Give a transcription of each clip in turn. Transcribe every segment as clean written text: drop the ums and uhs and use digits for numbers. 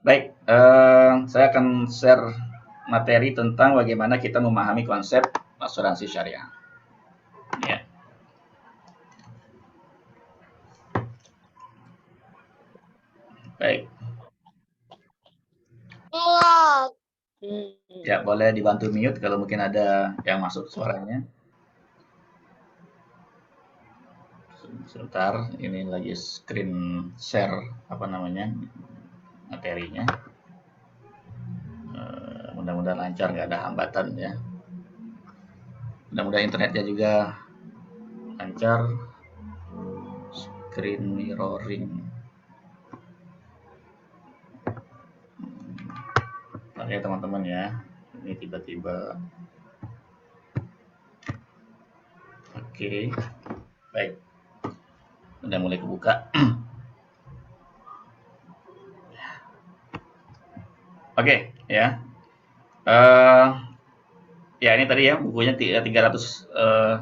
Baik, saya akan share materi tentang bagaimana kita memahami konsep asuransi syariah. Ya, baik. Ya, boleh dibantu mute kalau mungkin ada yang masuk suaranya. Sebentar, ini lagi screen share apa namanya materinya. Mudah-mudahan lancar, nggak ada hambatan ya. Mudah-mudahan internetnya juga lancar. Screen mirroring. Oke teman-teman ya, ini tiba-tiba. Oke, baik. Udah mulai kebuka. Oke, ya. Eh Ya ini tadi ya bukunya 936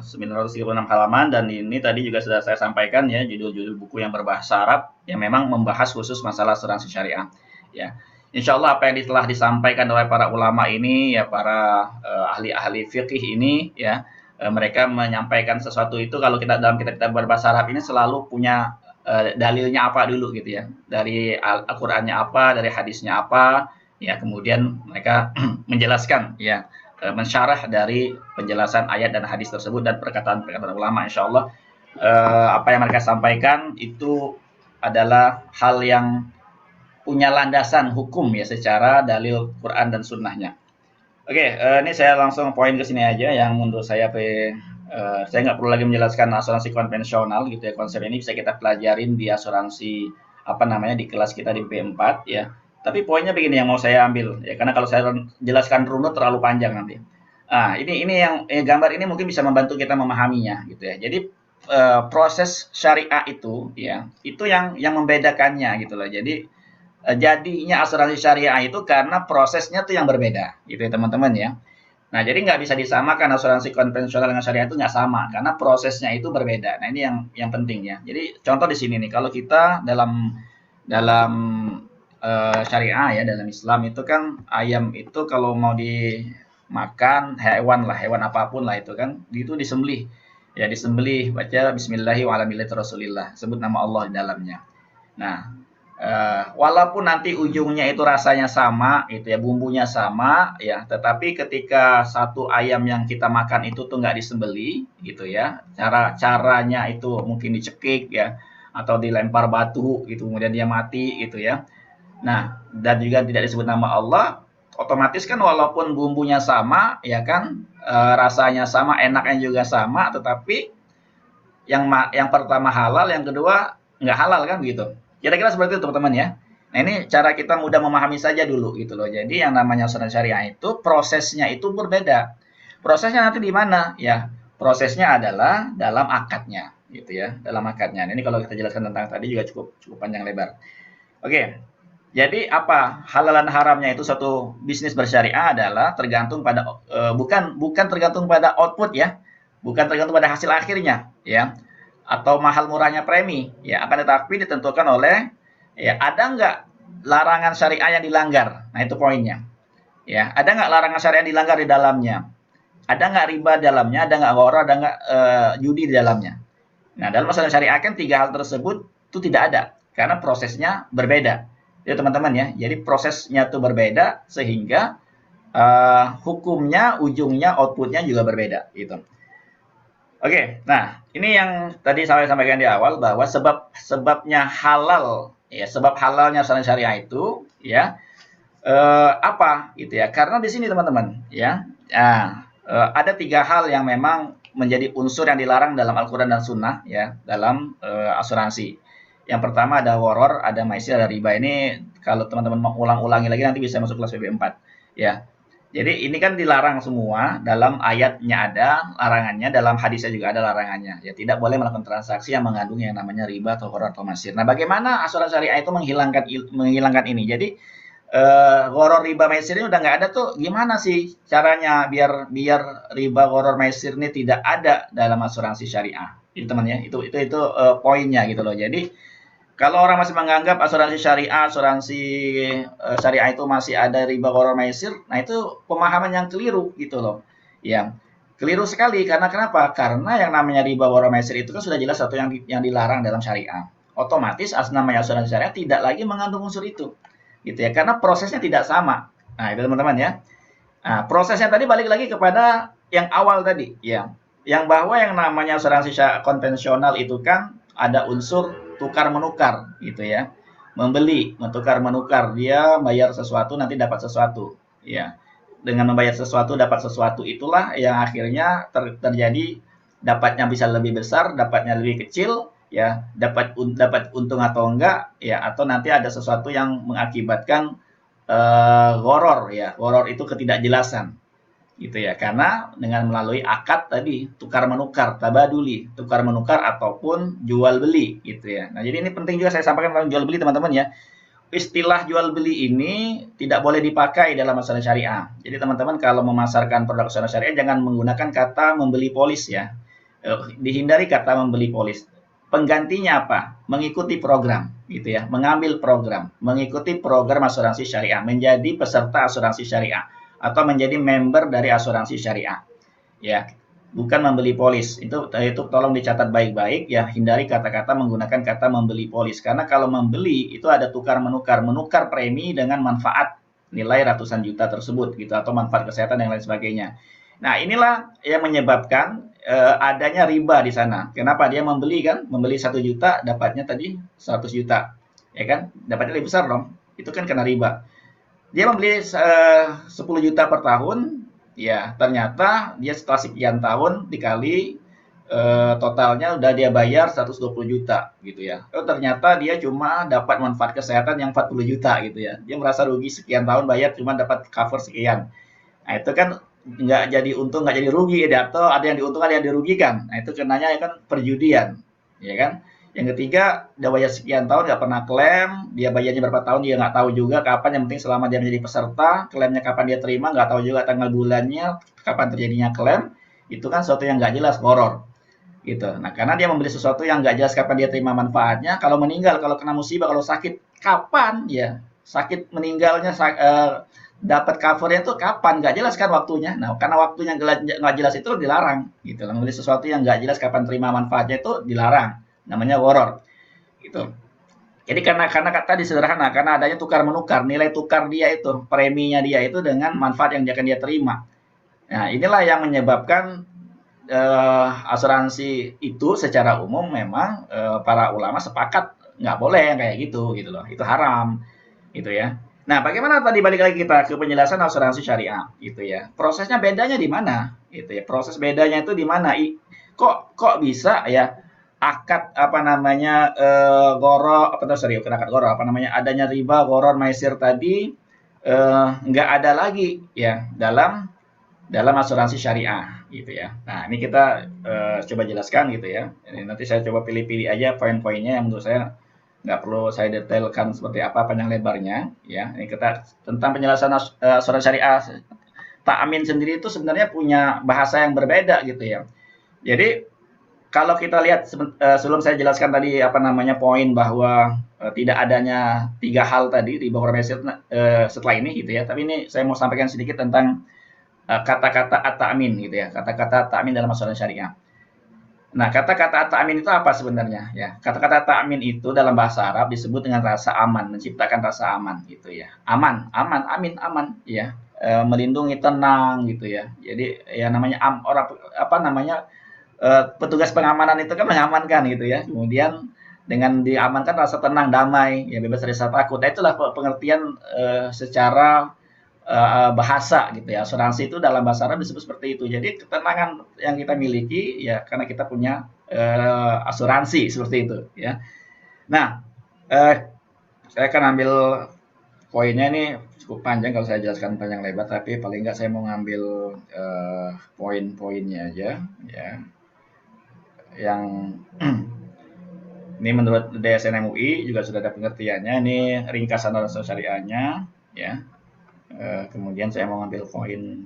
halaman dan ini tadi juga sudah saya sampaikan ya judul-judul buku yang berbahasa Arab yang memang membahas khusus masalah asuransi syariah. Ya, Insya Allah apa yang telah disampaikan oleh para ulama ini ya para ahli-ahli fikih ini ya mereka menyampaikan sesuatu itu kalau kita dalam kitab-kitab berbahasa Arab ini selalu punya dalilnya apa dulu gitu ya dari Al-Qur'annya apa dari hadisnya apa ya kemudian mereka menjelaskan ya mensyarah dari penjelasan ayat dan hadis tersebut dan perkataan-perkataan ulama insya Allah apa yang mereka sampaikan itu adalah hal yang punya landasan hukum ya secara dalil Quran dan sunnahnya. Oke, ini saya langsung poin ke sini aja yang menurut saya saya nggak perlu lagi menjelaskan asuransi konvensional gitu ya konsep ini bisa kita pelajarin di asuransi apa namanya di kelas kita di B4 ya. Tapi poinnya begini yang mau saya ambil ya karena kalau saya jelaskan runut terlalu panjang nanti. Ah, ini yang gambar ini mungkin bisa membantu kita memahaminya gitu ya. Jadi proses syariah itu ya, itu yang membedakannya gitu loh. Jadi jadinya asuransi syariah itu karena prosesnya tuh yang berbeda gitu ya teman-teman ya. Nah, jadi nggak bisa disamakan asuransi konvensional dengan syariah itu nggak sama karena prosesnya itu berbeda. Nah, ini yang penting ya. Jadi contoh di sini nih, kalau kita dalam dalam syariah ya dalam Islam itu kan ayam itu kalau mau dimakan hewan lah hewan apapun lah itu kan itu disembelih ya disembelih baca Bismillahirrahmanirrahim sebut nama Allah di dalamnya. Nah walaupun nanti ujungnya itu rasanya sama, itu ya bumbunya sama, ya, tetapi ketika satu ayam yang kita makan itu tuh nggak disembeli, gitu ya, caranya itu mungkin dicekik ya, atau dilempar batu, gitu, kemudian dia mati, gitu ya. Nah, dan juga tidak disebut nama Allah, otomatis kan walaupun bumbunya sama, ya kan, rasanya sama, enaknya juga sama, tetapi yang pertama halal, yang kedua nggak halal kan gitu. Kira-kira seperti itu teman-teman ya. Nah ini cara kita mudah memahami saja dulu gitu loh. Jadi yang namanya asuransi syariah itu prosesnya itu berbeda. Prosesnya nanti di mana? Ya prosesnya adalah dalam akadnya gitu ya, dalam akadnya. Nah, ini kalau kita jelaskan tentang tadi juga cukup cukup panjang lebar. Oke, jadi apa halal dan haramnya itu suatu bisnis bersyariah adalah tergantung pada bukan bukan tergantung pada output ya, bukan tergantung pada hasil akhirnya ya, atau mahal murahnya premi ya, akan tetapi ditentukan oleh ya ada nggak larangan syariah yang dilanggar. Nah itu poinnya ya, ada nggak larangan syariah yang dilanggar di dalamnya, ada nggak riba di dalamnya, ada nggak gharar, ada nggak judi di dalamnya. Nah, dalam masalah syariah kan tiga hal tersebut itu tidak ada karena prosesnya berbeda. Ya teman-teman ya. Jadi prosesnya itu berbeda sehingga hukumnya, ujungnya, outputnya juga berbeda gitu. Oke, nah ini yang tadi saya sampaikan di awal bahwa sebabnya halal ya sebab halalnya syariah itu ya apa gitu ya? Karena di sini teman-teman ya, ada tiga hal yang memang menjadi unsur yang dilarang dalam Al-Quran dan Sunnah ya dalam asuransi. Yang pertama ada horor, ada maisir, ada riba. Ini kalau teman-teman mau ulang-ulangi lagi nanti bisa masuk kelas PB4 ya. Jadi ini kan dilarang semua dalam ayatnya ada larangannya, dalam hadisnya juga ada larangannya. Ya tidak boleh melakukan transaksi yang mengandung yang namanya riba atau horor atau masir. Nah, bagaimana asuransi syariah itu menghilangkan ini? Jadi gharar riba maisir ini udah nggak ada tuh gimana sih caranya biar biar riba gharar maisir ini tidak ada dalam asuransi syariah itu teman ya itu poinnya gitu loh. Jadi Kalau orang masih menganggap asuransi syariah itu masih ada riba gharar maisir, nah itu pemahaman yang keliru gitu loh. Ya, keliru sekali karena kenapa? Karena yang namanya riba gharar maisir itu kan sudah jelas satu yang dilarang dalam syariah. Otomatis namanya asuransi syariah tidak lagi mengandung unsur itu. Gitu ya, karena prosesnya tidak sama. Nah, itu teman-teman ya. Nah, prosesnya tadi balik lagi kepada yang awal tadi, ya. Yang bahwa yang namanya asuransi konvensional itu kan ada unsur tukar menukar gitu ya. Membeli, menukar menukar, dia bayar sesuatu nanti dapat sesuatu, ya. Dengan membayar sesuatu dapat sesuatu itulah yang akhirnya terjadi dapatnya bisa lebih besar, dapatnya lebih kecil, ya, dapat untung atau enggak, ya, atau nanti ada sesuatu yang mengakibatkan horor ya, horor itu ketidakjelasan gitu ya, karena dengan melalui akad tadi tukar menukar, tabaduli, tukar menukar ataupun jual beli gitu ya. Nah, jadi ini penting juga saya sampaikan tentang jual beli teman-teman ya. Istilah jual beli ini tidak boleh dipakai dalam masalah syariah. Jadi teman-teman kalau memasarkan produk asuransi syariah jangan menggunakan kata membeli polis ya. Dihindari kata membeli polis. Penggantinya apa? Mengikuti program gitu ya, mengambil program, mengikuti program asuransi syariah, menjadi peserta asuransi syariah atau menjadi member dari asuransi syariah. Ya, bukan membeli polis. Itu tolong dicatat baik-baik ya, hindari kata-kata menggunakan kata membeli polis karena kalau membeli itu ada tukar menukar, menukar premi dengan manfaat nilai ratusan juta tersebut gitu atau manfaat kesehatan dan lain sebagainya. Nah, inilah yang menyebabkan adanya riba di sana. Kenapa dia membeli kan? Membeli 1 juta dapatnya tadi 100 juta. Ya kan? Dapatnya lebih besar dong. Itu kan kena riba. Dia membeli 10 juta per tahun, ya ternyata dia setelah sekian tahun dikali totalnya udah dia bayar 120 juta gitu ya. Oh, ternyata dia cuma dapat manfaat kesehatan yang 40 juta gitu ya. Dia merasa rugi sekian tahun bayar cuma dapat cover sekian. Nah, itu kan nggak jadi untung, nggak jadi rugi ya, atau ada yang diuntungkan, ada yang dirugikan. Nah, itu kenanya ya kan perjudian, ya kan. Yang ketiga, dia bayar sekian tahun nggak pernah klaim, dia bayarnya berapa tahun dia nggak tahu juga kapan, yang penting selama dia menjadi peserta, klaimnya kapan dia terima, nggak tahu juga tanggal bulannya, kapan terjadinya klaim, itu kan sesuatu yang nggak jelas, horor. Gitu. Nah, karena dia membeli sesuatu yang nggak jelas kapan dia terima manfaatnya, kalau meninggal, kalau kena musibah, kalau sakit, kapan ya sakit meninggalnya, dapat covernya itu kapan, nggak jelas kan waktunya. Nah, karena waktunya nggak jelas itu dilarang gitu. Membeli sesuatu yang nggak jelas kapan terima manfaatnya itu dilarang, namanya horor gitu. Jadi karena tadi sederhana, karena adanya tukar menukar, nilai tukar dia itu, preminya dia itu dengan manfaat yang akan dia terima. Nah, inilah yang menyebabkan asuransi itu secara umum memang para ulama sepakat nggak boleh yang kayak gitu loh, itu haram gitu ya. Nah, bagaimana tadi balik lagi kita ke penjelasan asuransi syariah gitu ya. Prosesnya bedanya di mana? Gitu ya. Proses bedanya itu di mana? Kok bisa ya akad apa namanya goro apa tuh sorry bukan akad goro apa namanya adanya riba goro maisir tadi nggak ada lagi ya dalam asuransi syariah gitu ya. Nah, ini kita coba jelaskan gitu ya. Ini nanti saya coba pilih-pilih aja poin-poinnya yang menurut saya nggak perlu saya detailkan seperti apa panjang lebarnya ya. Ini kita tentang penjelasan asuransi syariah. Ta'amin sendiri itu sebenarnya punya bahasa yang berbeda gitu ya. Jadi kalau kita lihat sebelum saya jelaskan tadi apa namanya poin bahwa tidak adanya 3 hal tadi di bawah setelah ini gitu ya. Tapi ini saya mau sampaikan sedikit tentang kata-kata at-ta'min gitu ya, kata-kata at-ta'min dalam asuransi syariah. Nah, kata-kata at-ta'min itu apa sebenarnya ya? Kata-kata at-ta'min itu dalam bahasa Arab disebut dengan rasa aman, menciptakan rasa aman gitu ya. Aman, aman, amin, aman ya. Melindungi, tenang gitu ya. Jadi ya namanya orang apa namanya petugas pengamanan itu kan mengamankan gitu ya. Kemudian dengan diamankan rasa tenang, damai, ya bebas dari rasa takut. Nah, itulah pengertian secara bahasa gitu ya. Asuransi itu dalam bahasa Arab disebut seperti itu. Jadi ketenangan yang kita miliki ya karena kita punya asuransi seperti itu ya. Nah, saya akan ambil poinnya ini cukup panjang kalau saya jelaskan panjang lebar, tapi paling nggak saya mau ngambil poin-poinnya aja ya. Yang ini menurut DSN MUI juga sudah ada pengertiannya. Ini ringkasan asuransi syariahnya ya. Kemudian saya mau ngambil poin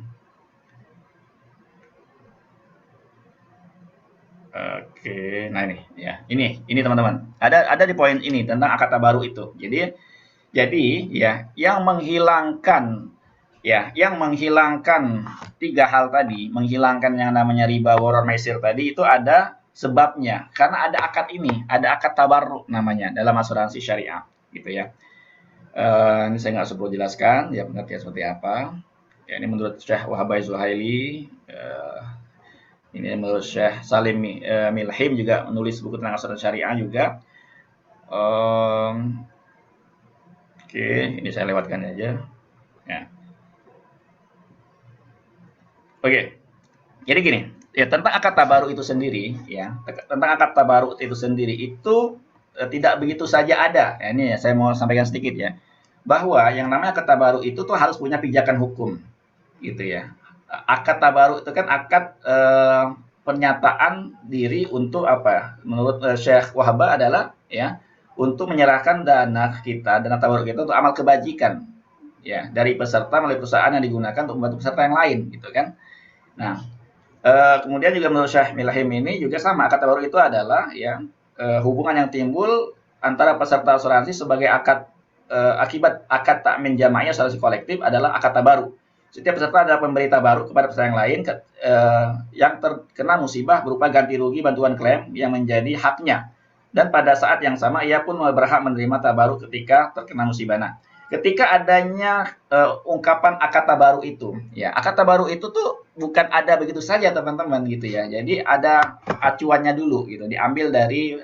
Oke, nah ini ya, ini teman-teman. Ada di poin ini tentang akad tabaru itu. Jadi ya, yang menghilangkan tiga hal tadi, menghilangkan yang namanya riba, waror, maisir tadi itu ada sebabnya. Karena ada akad ini, ada akad tabarru namanya dalam asuransi syariah, gitu ya. Ini saya nggak perlu jelaskan, ya pengertian seperti apa. Ya, ini menurut Syekh Wahabai Zuhaili. Ini menurut Syekh Salim Milhim juga menulis buku tentang asuransi syariah juga. Oke, ini saya lewatkan aja. Ya. Oke, jadi gini, ya tentang akad tabaru itu sendiri, ya tentang akad tabaru itu sendiri itu tidak begitu saja ada. Ya, ini ya, saya mau sampaikan sedikit ya, bahwa yang namanya akad tabaru itu tuh harus punya pijakan hukum, gitu ya. Akad tabaru itu kan akad pernyataan diri untuk apa? Menurut Syekh Wahaba adalah ya untuk menyerahkan dana tabaruk kita untuk amal kebajikan ya dari peserta melalui perusahaan yang digunakan untuk membantu peserta yang lain gitu kan. Nah, kemudian juga menurut Syekh Milhim ini juga sama, akad tabaruk itu adalah ya hubungan yang timbul antara peserta asuransi sebagai akibat akad takmin jamaahnya asuransi kolektif adalah akad tabaruk. Setiap peserta adalah pemberi tabaruk kepada peserta yang lain yang terkena musibah berupa ganti rugi bantuan klaim yang menjadi haknya. Dan pada saat yang sama ia pun berhak menerima tabaruk ketika terkena musibah. Nah, ketika adanya ungkapan akad tabaruk itu, ya akad tabaruk itu tuh bukan ada begitu saja teman-teman gitu ya. Jadi ada acuannya dulu gitu, diambil dari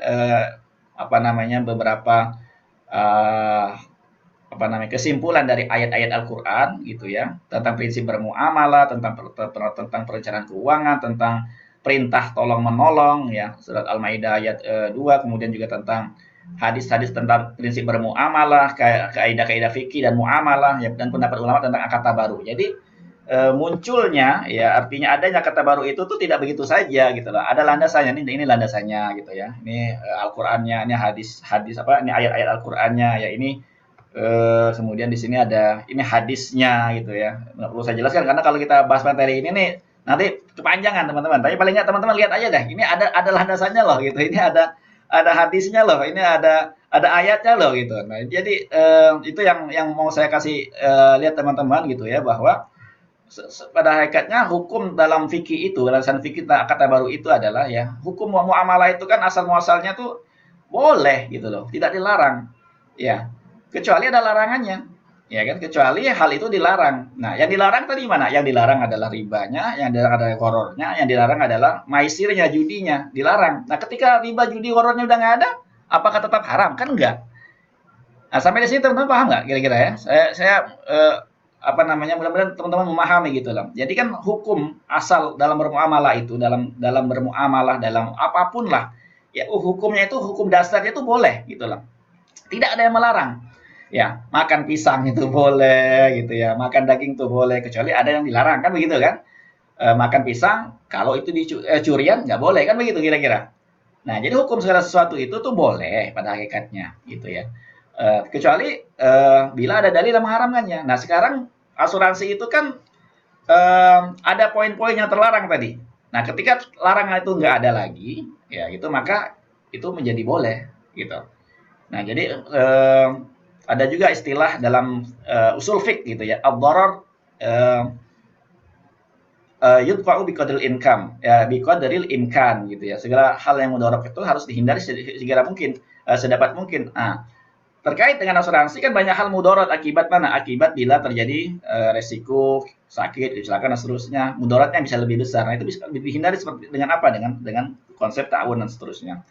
apa namanya beberapa uh, apa namanya kesimpulan dari ayat-ayat Al-Qur'an gitu ya, tentang prinsip bermuamalah, tentang perencanaan keuangan, tentang perintah tolong menolong ya, surat Al-Maidah ayat 2, kemudian juga tentang hadis-hadis tentang prinsip bermuamalah, kaidah-kaidah fikih dan muamalah ya, dan pendapat ulama tentang akad tabaru. Jadi munculnya ya artinya adanya kata baru itu tuh tidak begitu saja gitu loh. Ada landasannya, ini landasannya gitu ya. Ini Al-Qur'annya, ini hadis apa ini ayat-ayat Al-Qur'annya ya, ini kemudian di sini ada ini hadisnya gitu ya. Nggak perlu saya jelaskan karena kalau kita bahas materi ini nih nanti kepanjangan teman-teman. Tapi paling nggak teman-teman lihat aja deh. Ini ada landasannya loh gitu. Ini ada hadisnya loh. Ini ada ayatnya loh gitu. Nah, jadi itu yang mau saya kasih lihat teman-teman gitu ya, bahwa pada hakikatnya hukum dalam fikih itu, landasan fikih kata baru itu adalah ya hukum muamalah itu kan asal muasalnya tuh boleh gitu loh, tidak dilarang. Ya, kecuali ada larangannya. Ya kan, kecuali hal itu dilarang. Nah, yang dilarang tadi mana? Yang dilarang adalah ribanya, yang dilarang adalah horornya, yang dilarang adalah maisirnya, judinya, dilarang. Nah, ketika riba, judi, horornya udah nggak ada, apakah tetap haram? Kan enggak. Nah, sampai di sini teman-teman paham nggak kira-kira ya? Saya apa namanya, mudah-mudahan teman-teman memahami gitu loh. Jadi kan hukum asal dalam bermuamalah itu, dalam bermuamalah, dalam apapun lah, ya hukumnya itu, hukum dasarnya itu boleh gitu loh. Tidak ada yang melarang. Ya, makan pisang itu boleh gitu ya, makan daging itu boleh, kecuali ada yang dilarang kan begitu kan? Makan pisang kalau itu curian nggak boleh kan begitu kira-kira. Nah, jadi hukum segala sesuatu itu tuh boleh pada hakikatnya gitu ya. Kecuali bila ada dalil yang mengharamkannya. Nah, sekarang asuransi itu kan ada poin-poin yang terlarang tadi. Nah, ketika larangan itu nggak ada lagi, ya itu maka itu menjadi boleh gitu. Nah, jadi ada juga istilah dalam usul fiqh gitu ya, ad-dharar yudfa'u biqadril income, ya biqadril imkan gitu ya. Segala hal yang mudarat itu harus dihindari segera mungkin, sedapat mungkin. Nah, terkait dengan asuransi kan banyak hal mudarat, akibat mana? Akibat bila terjadi resiko sakit, kecelakaan dan seterusnya, mudaratnya bisa lebih besar. Nah, itu bisa dihindari seperti dengan apa? Dengan konsep ta'awun dan seterusnya.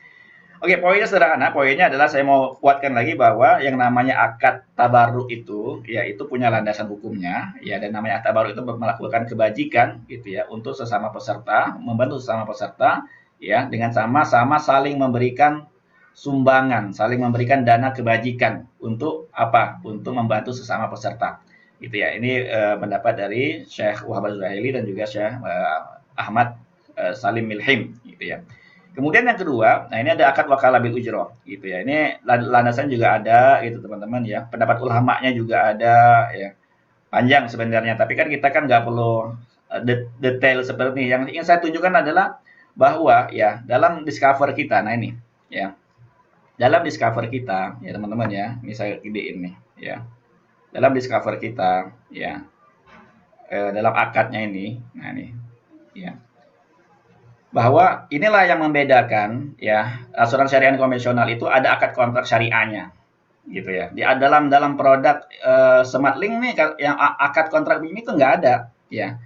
Oke, poinnya sederhana. Poinnya adalah saya mau kuatkan lagi bahwa yang namanya akad tabaruk itu, ya itu punya landasan hukumnya, ya, dan namanya akad tabaruk itu melakukan kebajikan, gitu ya, untuk sesama peserta, membantu sesama peserta, ya, dengan sama-sama saling memberikan sumbangan, saling memberikan dana kebajikan untuk apa? Untuk membantu sesama peserta, gitu ya. Ini pendapat dari Syekh Wahab Az-Zuhaili dan juga Syekh Ahmad Salim Milhim, gitu ya. Kemudian yang kedua, nah ini ada akad wakalah bil ujroh gitu ya. Ini landasan juga ada gitu teman-teman ya. Pendapat ulamanya juga ada ya. Panjang sebenarnya, tapi kan kita kan nggak perlu detail seperti ini. Yang ingin saya tunjukkan adalah bahwa ya dalam discover kita, nah ini ya, dalam discover kita ya teman-teman ya, ini saya gedein nih ya. Dalam discover kita ya, dalam akadnya ini, nah ini ya, bahwa inilah yang membedakan ya asuransi syariah konvensional itu ada akad kontrak syariahnya gitu ya. Di dalam produk SmartLink nih yang akad kontrak ini tuh nggak ada ya.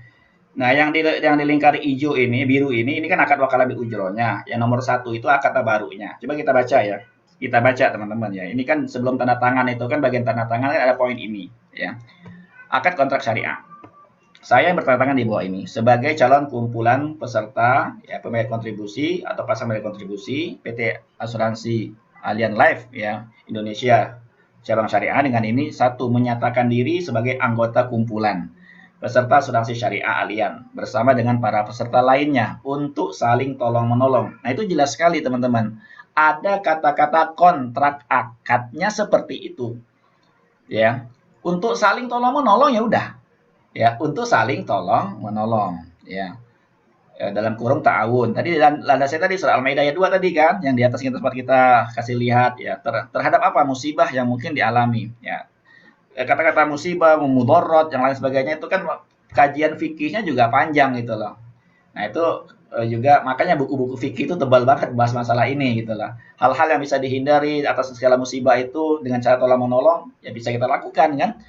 Nah, yang di lingkar hijau ini, biru ini kan akad wakalah bil ujrohnya. Yang nomor 1 itu akad tabarunya. Coba kita baca ya. Kita baca teman-teman ya. Ini kan sebelum tanda tangan itu kan bagian tanda tangan kan ada poin ini ya. Akad kontrak syariah. Saya yang bertanda tangan di bawah ini sebagai calon kumpulan peserta ya pembayar kontribusi atau pasang bayar kontribusi PT Asuransi Allianz Life ya Indonesia cabang syariah dengan ini satu menyatakan diri sebagai anggota kumpulan peserta asuransi syariah Allianz bersama dengan para peserta lainnya untuk saling tolong-menolong. Nah, itu jelas sekali teman-teman. Ada kata-kata kontrak akadnya seperti itu. Ya. Untuk saling tolong-menolong ya udah. Ya, untuk saling tolong-menolong, ya. Dalam kurung ta'awun. Tadi landasannya tadi surah Al-Maidah ayat 2 tadi kan, yang di atas tempat kita kasih lihat ya, terhadap apa musibah yang mungkin dialami, ya. Kata-kata musibah, mudorot, yang lain sebagainya itu kan kajian fikihnya juga panjang gitu loh. Nah itu juga makanya buku-buku fikih itu tebal banget bahas masalah ini gitu loh. Hal-hal yang bisa dihindari atas segala musibah itu dengan cara tolong menolong ya bisa kita lakukan kan.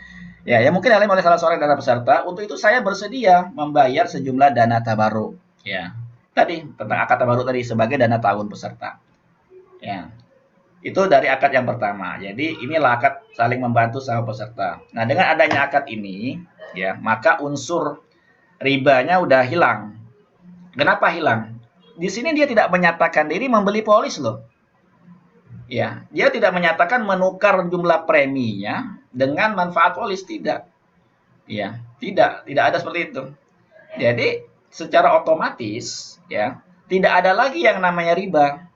Ya mungkin oleh salah seorang dana peserta untuk itu saya bersedia membayar sejumlah dana tabaruk. Ya tadi tentang akad tabaruk tadi sebagai dana tahun peserta. Ya. Itu dari akad yang pertama. Jadi inilah akad saling membantu sama peserta. Nah, dengan adanya akad ini, ya, maka unsur ribanya udah hilang. Kenapa hilang? Di sini dia tidak menyatakan diri membeli polis loh. Ya, dia tidak menyatakan menukar jumlah preminya dengan manfaat polis tidak. Ya, tidak ada seperti itu. Jadi, secara otomatis ya, tidak ada lagi yang namanya riba.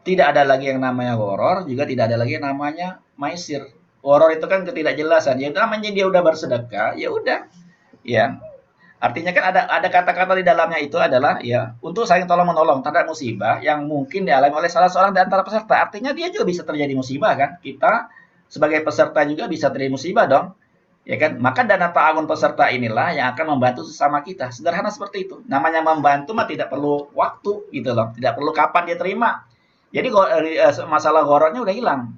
Tidak ada lagi yang namanya gharar, juga tidak ada lagi yang namanya maisir. Gharar itu kan ketidakjelasan. Ya namanya dia udah bersedekah, ya udah. Ya. Artinya kan ada kata-kata di dalamnya itu adalah ya untuk saling tolong menolong terhadap musibah yang mungkin dialami oleh salah seorang di antara peserta. Artinya dia juga bisa terjadi musibah kan? Kita sebagai peserta juga bisa terjadi musibah dong. Ya kan? Maka dana ta'awun peserta inilah yang akan membantu sesama kita. Sederhana seperti itu. Namanya membantu mah tidak perlu waktu gitu loh. Tidak perlu kapan dia terima. Jadi masalah gharatnya udah hilang.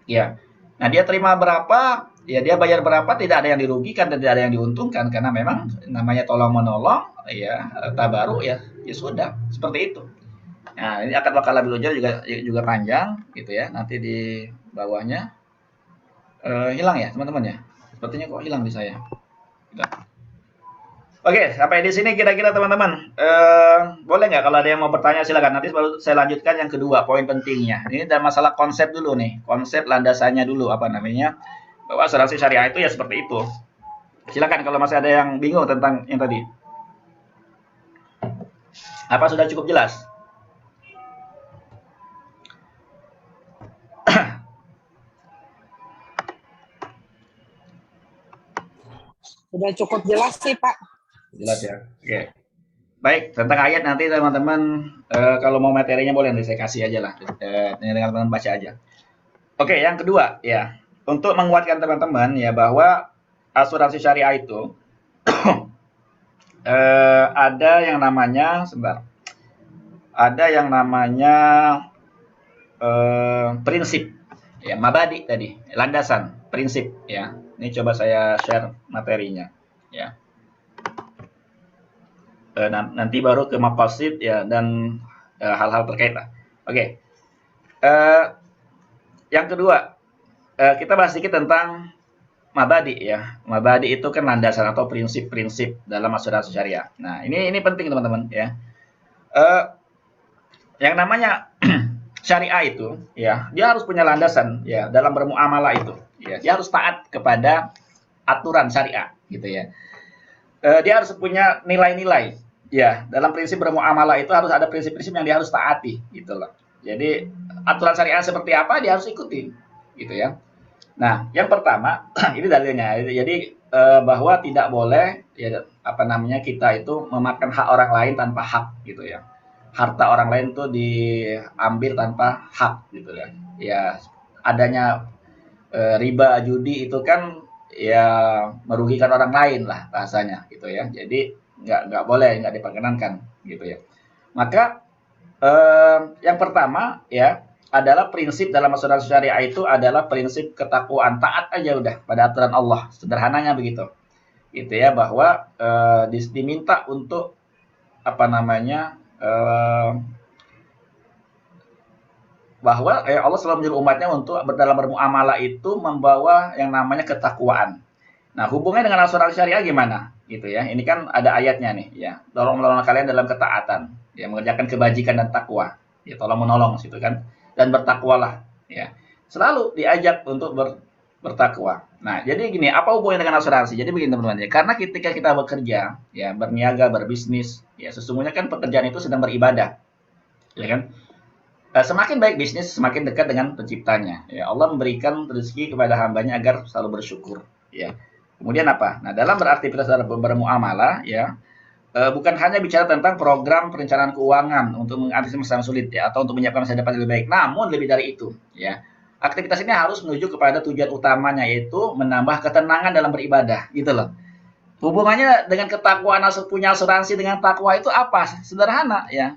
Ya. Nah, dia terima berapa, ya dia bayar berapa, tidak ada yang dirugikan dan tidak ada yang diuntungkan karena memang namanya tolong menolong, ya tabaruk ya, ya sudah seperti itu. Nah, ini akad wakalah bil ujrah juga panjang gitu ya. Nanti di bawahnya hilang ya, teman-teman ya. Sepertinya kok hilang di saya. Gitu. Oke, sampai di sini kira-kira teman-teman. Boleh nggak kalau ada yang mau bertanya silakan. Nanti baru saya lanjutkan yang kedua, poin pentingnya. Ini dan masalah konsep dulu nih. Konsep landasannya dulu apa namanya? Bahwa asuransi syariah itu ya seperti itu. Silakan kalau masih ada yang bingung tentang yang tadi. Apa sudah cukup jelas? Sudah cukup jelas sih, Pak. Jelas ya. Oke. Baik, tentang ayat nanti teman-teman kalau mau materinya boleh nanti saya kasih aja lah. Dengan teman-teman baca aja. Oke, yang kedua ya. Untuk menguatkan teman-teman ya bahwa asuransi syariah itu ada yang namanya sebentar. Ada yang namanya prinsip ya, mabadi tadi, landasan, prinsip ya. Ini coba saya share materinya ya. Nanti baru ke maqasid ya dan hal-hal terkait lah. Oke. Yang kedua, kita bahas sedikit tentang mabadi ya. Mabadi itu kan landasan atau prinsip-prinsip dalam asuransi syariah. Nah, ini penting teman-teman ya. Yang namanya syariah itu ya, dia harus punya landasan ya dalam bermuamalah itu. Ya, dia harus taat kepada aturan syariah gitu ya. Dia harus punya nilai-nilai. Ya, dalam prinsip bermuamalah itu harus ada prinsip-prinsip yang dia harus taati, gitu loh. Jadi aturan syariah seperti apa dia harus ikuti, gitu ya. Nah, yang pertama ini dalilnya. Jadi bahwa tidak boleh ya apa namanya kita itu memakan hak orang lain tanpa hak, gitu ya. harta orang lain tuh diambil tanpa hak gitu ya. Ya adanya riba judi itu kan ya merugikan orang lain lah bahasanya gitu ya. Jadi nggak boleh, nggak diperkenankan gitu ya. Maka yang pertama ya adalah prinsip dalam asuransi syariah itu adalah prinsip ketakwaan, taat aja udah pada aturan Allah, sederhananya begitu. Gitu ya, bahwa diminta untuk apa namanya bahwa Allah selalu menyuruh umatnya untuk dalam bermuamalah itu membawa yang namanya ketakwaan. Nah, hubungannya dengan asuransi syariah gimana? Gitu ya. Ini kan ada ayatnya nih, ya. Tolong menolong kalian dalam ketaatan, ya, mengerjakan kebajikan dan takwa. Ya, tolong menolong situ kan. Dan bertakwalah, ya. Selalu diajak untuk bertakwa. Nah, jadi gini, apa hubungannya dengan asuransi? Jadi begini teman-teman ya. Karena ketika kita bekerja, ya, berniaga, berbisnis, ya sesungguhnya kan pekerjaan itu sedang beribadah. Ya kan? Semakin baik bisnis, semakin dekat dengan penciptanya. Ya, Allah memberikan rezeki kepada hambanya agar selalu bersyukur. Ya. Kemudian apa? Nah, dalam beraktivitas dalam bermuamalah, ya, bukan hanya bicara tentang program perencanaan keuangan untuk mengantisipasi masa sulit, ya, atau untuk menyiapkan masa depan yang lebih baik. Namun lebih dari itu, ya, aktivitas ini harus menuju kepada tujuan utamanya, yaitu menambah ketenangan dalam beribadah, gitu loh. Hubungannya dengan ketakwaan, punya asuransi dengan takwa itu apa? Sederhana, ya.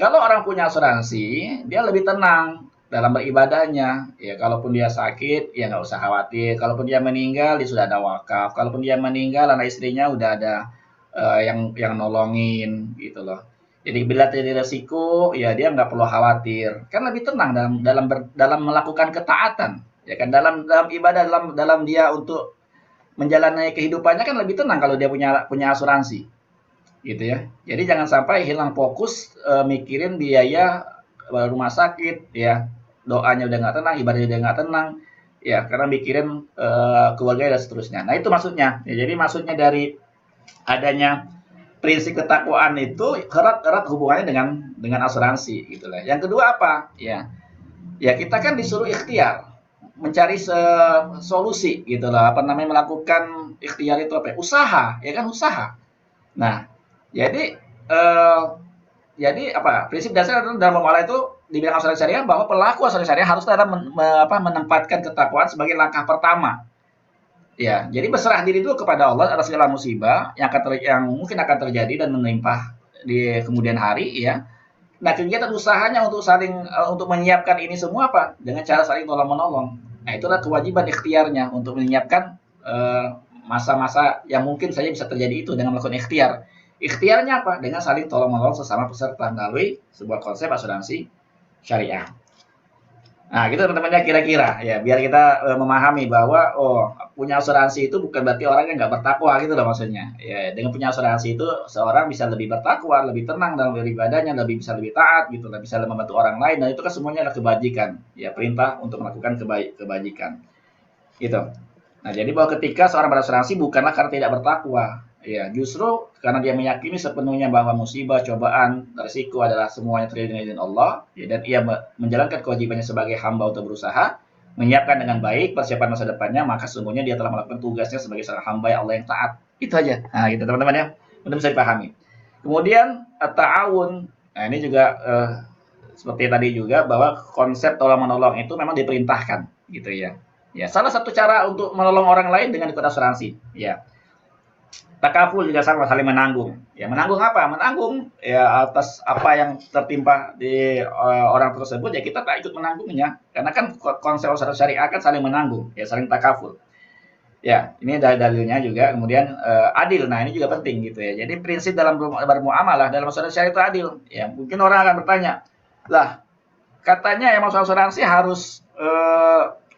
Kalau orang punya asuransi, dia lebih tenang dalam beribadahnya. Ya, kalaupun dia sakit, ya nggak usah khawatir. Kalaupun dia meninggal, dia sudah ada wakaf. Kalaupun dia meninggal, anak istrinya udah ada yang nolongin, gitu loh. Jadi bila terjadi resiko, ya dia nggak perlu khawatir. Kan lebih tenang dalam melakukan ketaatan. Ya kan dalam ibadah, dalam dia untuk menjalani kehidupannya kan lebih tenang kalau dia punya asuransi gitu ya. Jadi jangan sampai hilang fokus mikirin biaya rumah sakit ya, doanya udah nggak tenang, ibadahnya udah nggak tenang, ya karena mikirin keluarga dan seterusnya. Nah itu maksudnya. Ya, jadi maksudnya dari adanya prinsip ketakwaan itu erat-erat hubungannya dengan asuransi gitu lah. Yang kedua apa? Ya kita kan disuruh ikhtiar mencari solusi gitu lah. Apa namanya melakukan ikhtiar itu apa? Usaha, ya kan usaha. Nah, jadi eh, apa? Prinsip dasar dalam muamalah itu di bidang asuransi syariah bahwa pelaku asuransi syariah harus dalam menempatkan ketakwaan sebagai langkah pertama. Ya, jadi berserah diri dulu kepada Allah atas segala musibah yang mungkin akan terjadi dan menimpa di kemudian hari ya. Nah, kegiatan usahanya untuk untuk menyiapkan ini semua apa? Dengan cara saling tolong menolong. Nah, itulah kewajiban ikhtiarnya untuk menyiapkan masa-masa yang mungkin saja bisa terjadi itu dengan melakukan ikhtiar. Ikhtiarnya apa? Dengan saling tolong-menolong sesama peserta melalui sebuah konsep asuransi syariah. Nah, gitu teman-temannya kira-kira ya, biar kita memahami bahwa punya asuransi itu bukan berarti orang yang nggak bertakwa gitu loh maksudnya. Ya, dengan punya asuransi itu seorang bisa lebih bertakwa, lebih tenang dalam beribadahnya, bisa lebih taat gitu lah, bisa membantu orang lain dan itu kan semuanya adalah kebajikan. Ya, perintah untuk melakukan kebajikan. Gitu. Nah, jadi bahwa ketika seorang berasuransi bukanlah karena tidak bertakwa, ya justru karena dia meyakini sepenuhnya bahwa musibah, cobaan, risiko adalah semuanya terjadi dengan izin Allah, ya, dan ia menjalankan kewajibannya sebagai hamba untuk berusaha, menyiapkan dengan baik persiapan masa depannya, maka sesungguhnya dia telah melakukan tugasnya sebagai seorang hamba yang Allah yang taat. Itu aja. Nah, gitu teman-teman ya. Mudah bisa dipahami. Kemudian ta'awun. Nah, ini juga seperti tadi juga bahwa konsep tolong menolong itu memang diperintahkan, gitu ya. Ya, salah satu cara untuk menolong orang lain dengan ikut asuransi. Ya, takaful juga sama, saling menanggung. Ya, menanggung apa? Menanggung ya atas apa yang tertimpa di orang tersebut ya kita tak ikut menanggungnya. Karena kan konsep asuransi syariah kan saling menanggung, ya saling takaful. Ya, ini dalilnya juga. Kemudian adil. Nah, ini juga penting gitu ya. Jadi prinsip dalam bermuamalah dalam asuransi syariah itu adil. Ya, mungkin orang akan bertanya, "Lah, katanya yang masuk asuransi harus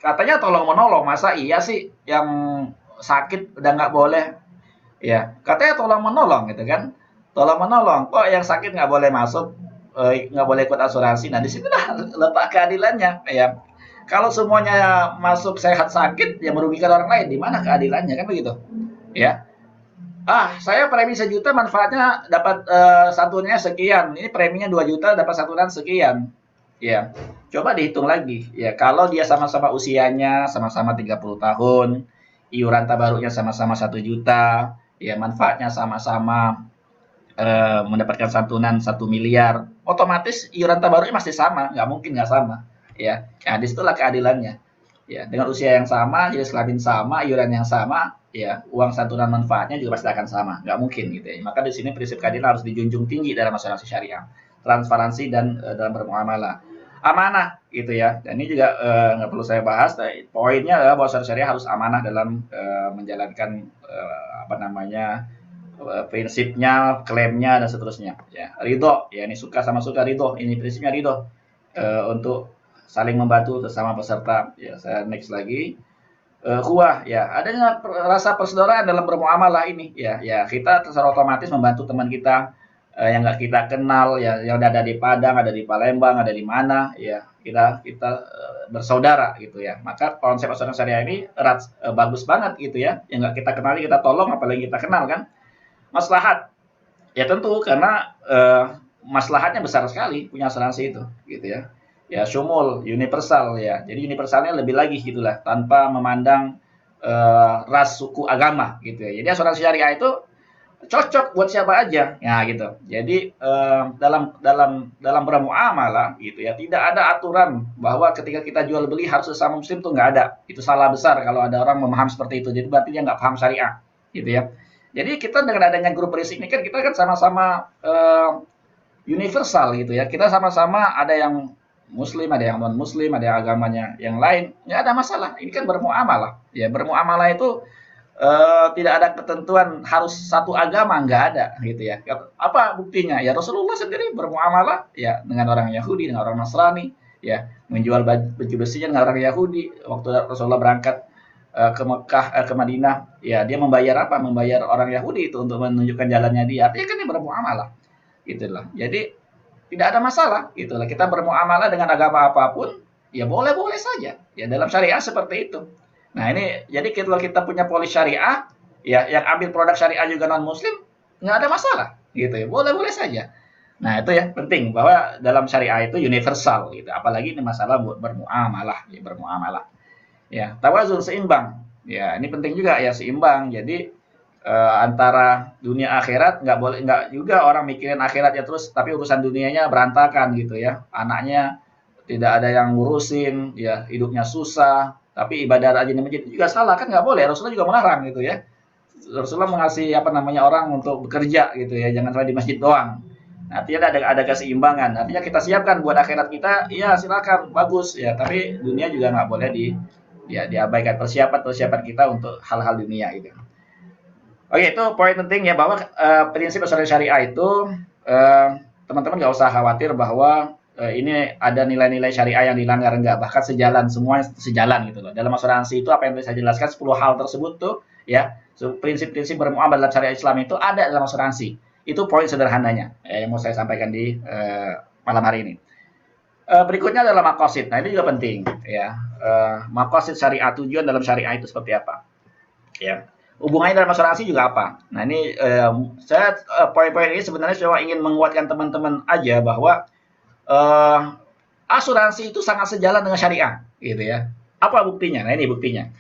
katanya tolong menolong, masa iya sih yang sakit udah nggak boleh?" Ya, katanya tolong menolong gitu kan. Tolong menolong. Kok yang sakit nggak boleh masuk, nggak boleh ikut asuransi. Nah, di sinilah letak keadilannya. Ya, kalau semuanya masuk sehat sakit, ya merugikan orang lain. Di mana keadilannya kan begitu? Ya. Saya premi 1 juta, manfaatnya dapat santunnya sekian. Ini preminya 2 juta, dapat santunan sekian. Ya, coba dihitung lagi. Ya, kalau dia sama-sama usianya sama-sama 30 tahun, iuran tabaruknya sama-sama 1 juta, ya manfaatnya sama-sama mendapatkan santunan 1 miliar, otomatis iuran tabaruknya masih sama, nggak mungkin nggak sama. Ya, nah, disitulah keadilannya. Ya, dengan usia yang sama, jenis kelamin sama, iuran yang sama, ya uang santunan manfaatnya juga pasti akan sama, nggak mungkin gitu ya. Maka di sini prinsip keadilan harus dijunjung tinggi dalam asuransi syariah, transparansi dan dalam bermuamalah, amanah gitu ya. Dan ini juga nggak perlu saya bahas. Poinnya adalah bahwa asuransi syariah harus amanah dalam menjalankan apa namanya prinsipnya, klaimnya dan seterusnya. Ya, ridho, ya ini suka sama suka ridho, ini prinsipnya ridho untuk saling membantu sesama peserta. Ya, saya next lagi. Kuah, ya adanya rasa persaudaraan dalam bermuamalah ini. Ya, ya kita secara otomatis membantu teman kita yang nggak kita kenal, ya yang ada di Padang, ada di Palembang, ada di mana, ya kita bersaudara gitu ya. Maka konsep asuransi syariah ini bagus banget gitu ya. Yang nggak kita kenali kita tolong, apalagi kita kenal kan. Maslahat, ya tentu karena maslahatnya besar sekali punya asuransi itu, gitu ya. Ya syumul, universal ya. Jadi universalnya lebih lagi gitulah, tanpa memandang ras, suku, agama gitu ya. Jadi asuransi syariah itu cocok buat siapa aja, ya gitu. Jadi dalam bermuamalah gitu ya, tidak ada aturan bahwa ketika kita jual beli harus sesama muslim tuh nggak ada. Itu salah besar kalau ada orang memaham seperti itu. Jadi berarti dia nggak paham syariah, gitu ya. Jadi kita dengan adanya grup berisik ini kan kita kan sama-sama universal gitu ya. Kita sama-sama ada yang muslim, ada yang non muslim, ada yang agamanya yang lain, nggak ada masalah. Ini kan bermuamalah. Ya bermuamalah itu tidak ada ketentuan harus satu agama, nggak ada gitu ya. Apa buktinya? Ya Rasulullah sendiri bermuamalah ya dengan orang Yahudi, dengan orang Nasrani, ya menjual baju besinya dengan orang Yahudi. Waktu Rasulullah berangkat ke Mekah, ke Madinah, ya dia membayar apa? Membayar orang Yahudi itu untuk menunjukkan jalannya dia. Artinya kan dia bermuamalah, gitulah. Jadi tidak ada masalah, gitulah. Kita bermuamalah dengan agama apapun, ya boleh-boleh saja. Ya dalam syariah seperti itu. Nah ini, jadi kalau kita punya polis syariah, ya yang ambil produk syariah juga non Muslim, nggak ada masalah, gitu ya. Boleh-boleh saja. Nah itu ya penting bahwa dalam syariah itu universal, gitu. Apalagi ini masalah buat bermuamalah, ya bermuamalah. Ya, tawazun seimbang. Ya, ini penting juga ya seimbang. Jadi antara dunia akhirat nggak juga orang mikirin akhirat ya terus tapi urusan dunianya berantakan gitu ya. Anaknya tidak ada yang ngurusin, ya hidupnya susah, tapi ibadah rajin di masjid juga salah kan nggak boleh. Rasulullah juga melarang gitu ya. Rasulullah mengasih apa namanya orang untuk bekerja gitu ya, jangan cuma di masjid doang. Artinya ada keseimbangan. Artinya kita siapkan buat akhirat kita, iya silakan bagus ya, tapi dunia juga nggak boleh diabaikan persiapan kita untuk hal-hal dunia itu. Oke, itu poin penting ya bahwa prinsip asuransi syariah itu teman-teman nggak usah khawatir bahwa ini ada nilai-nilai syariah yang dilanggar, enggak, bahkan sejalan, semuanya sejalan gitu loh. Dalam asuransi itu apa yang tadi saya jelaskan 10 hal tersebut tuh ya, prinsip-prinsip bermuamalah dalam syariah Islam itu ada dalam asuransi. Itu poin sederhananya yang mau saya sampaikan di malam hari ini. Berikutnya adalah maqasid. Nah, ini juga penting ya. Maqasid syariah, tujuan dalam syariah itu seperti apa? Ya. Hubungannya dalam asuransi juga apa? Nah, ini saya poin-poin ini sebenarnya cuma ingin menguatkan teman-teman aja bahwa asuransi itu sangat sejalan dengan syariah, gitu ya. Apa buktinya? Nah, ini buktinya.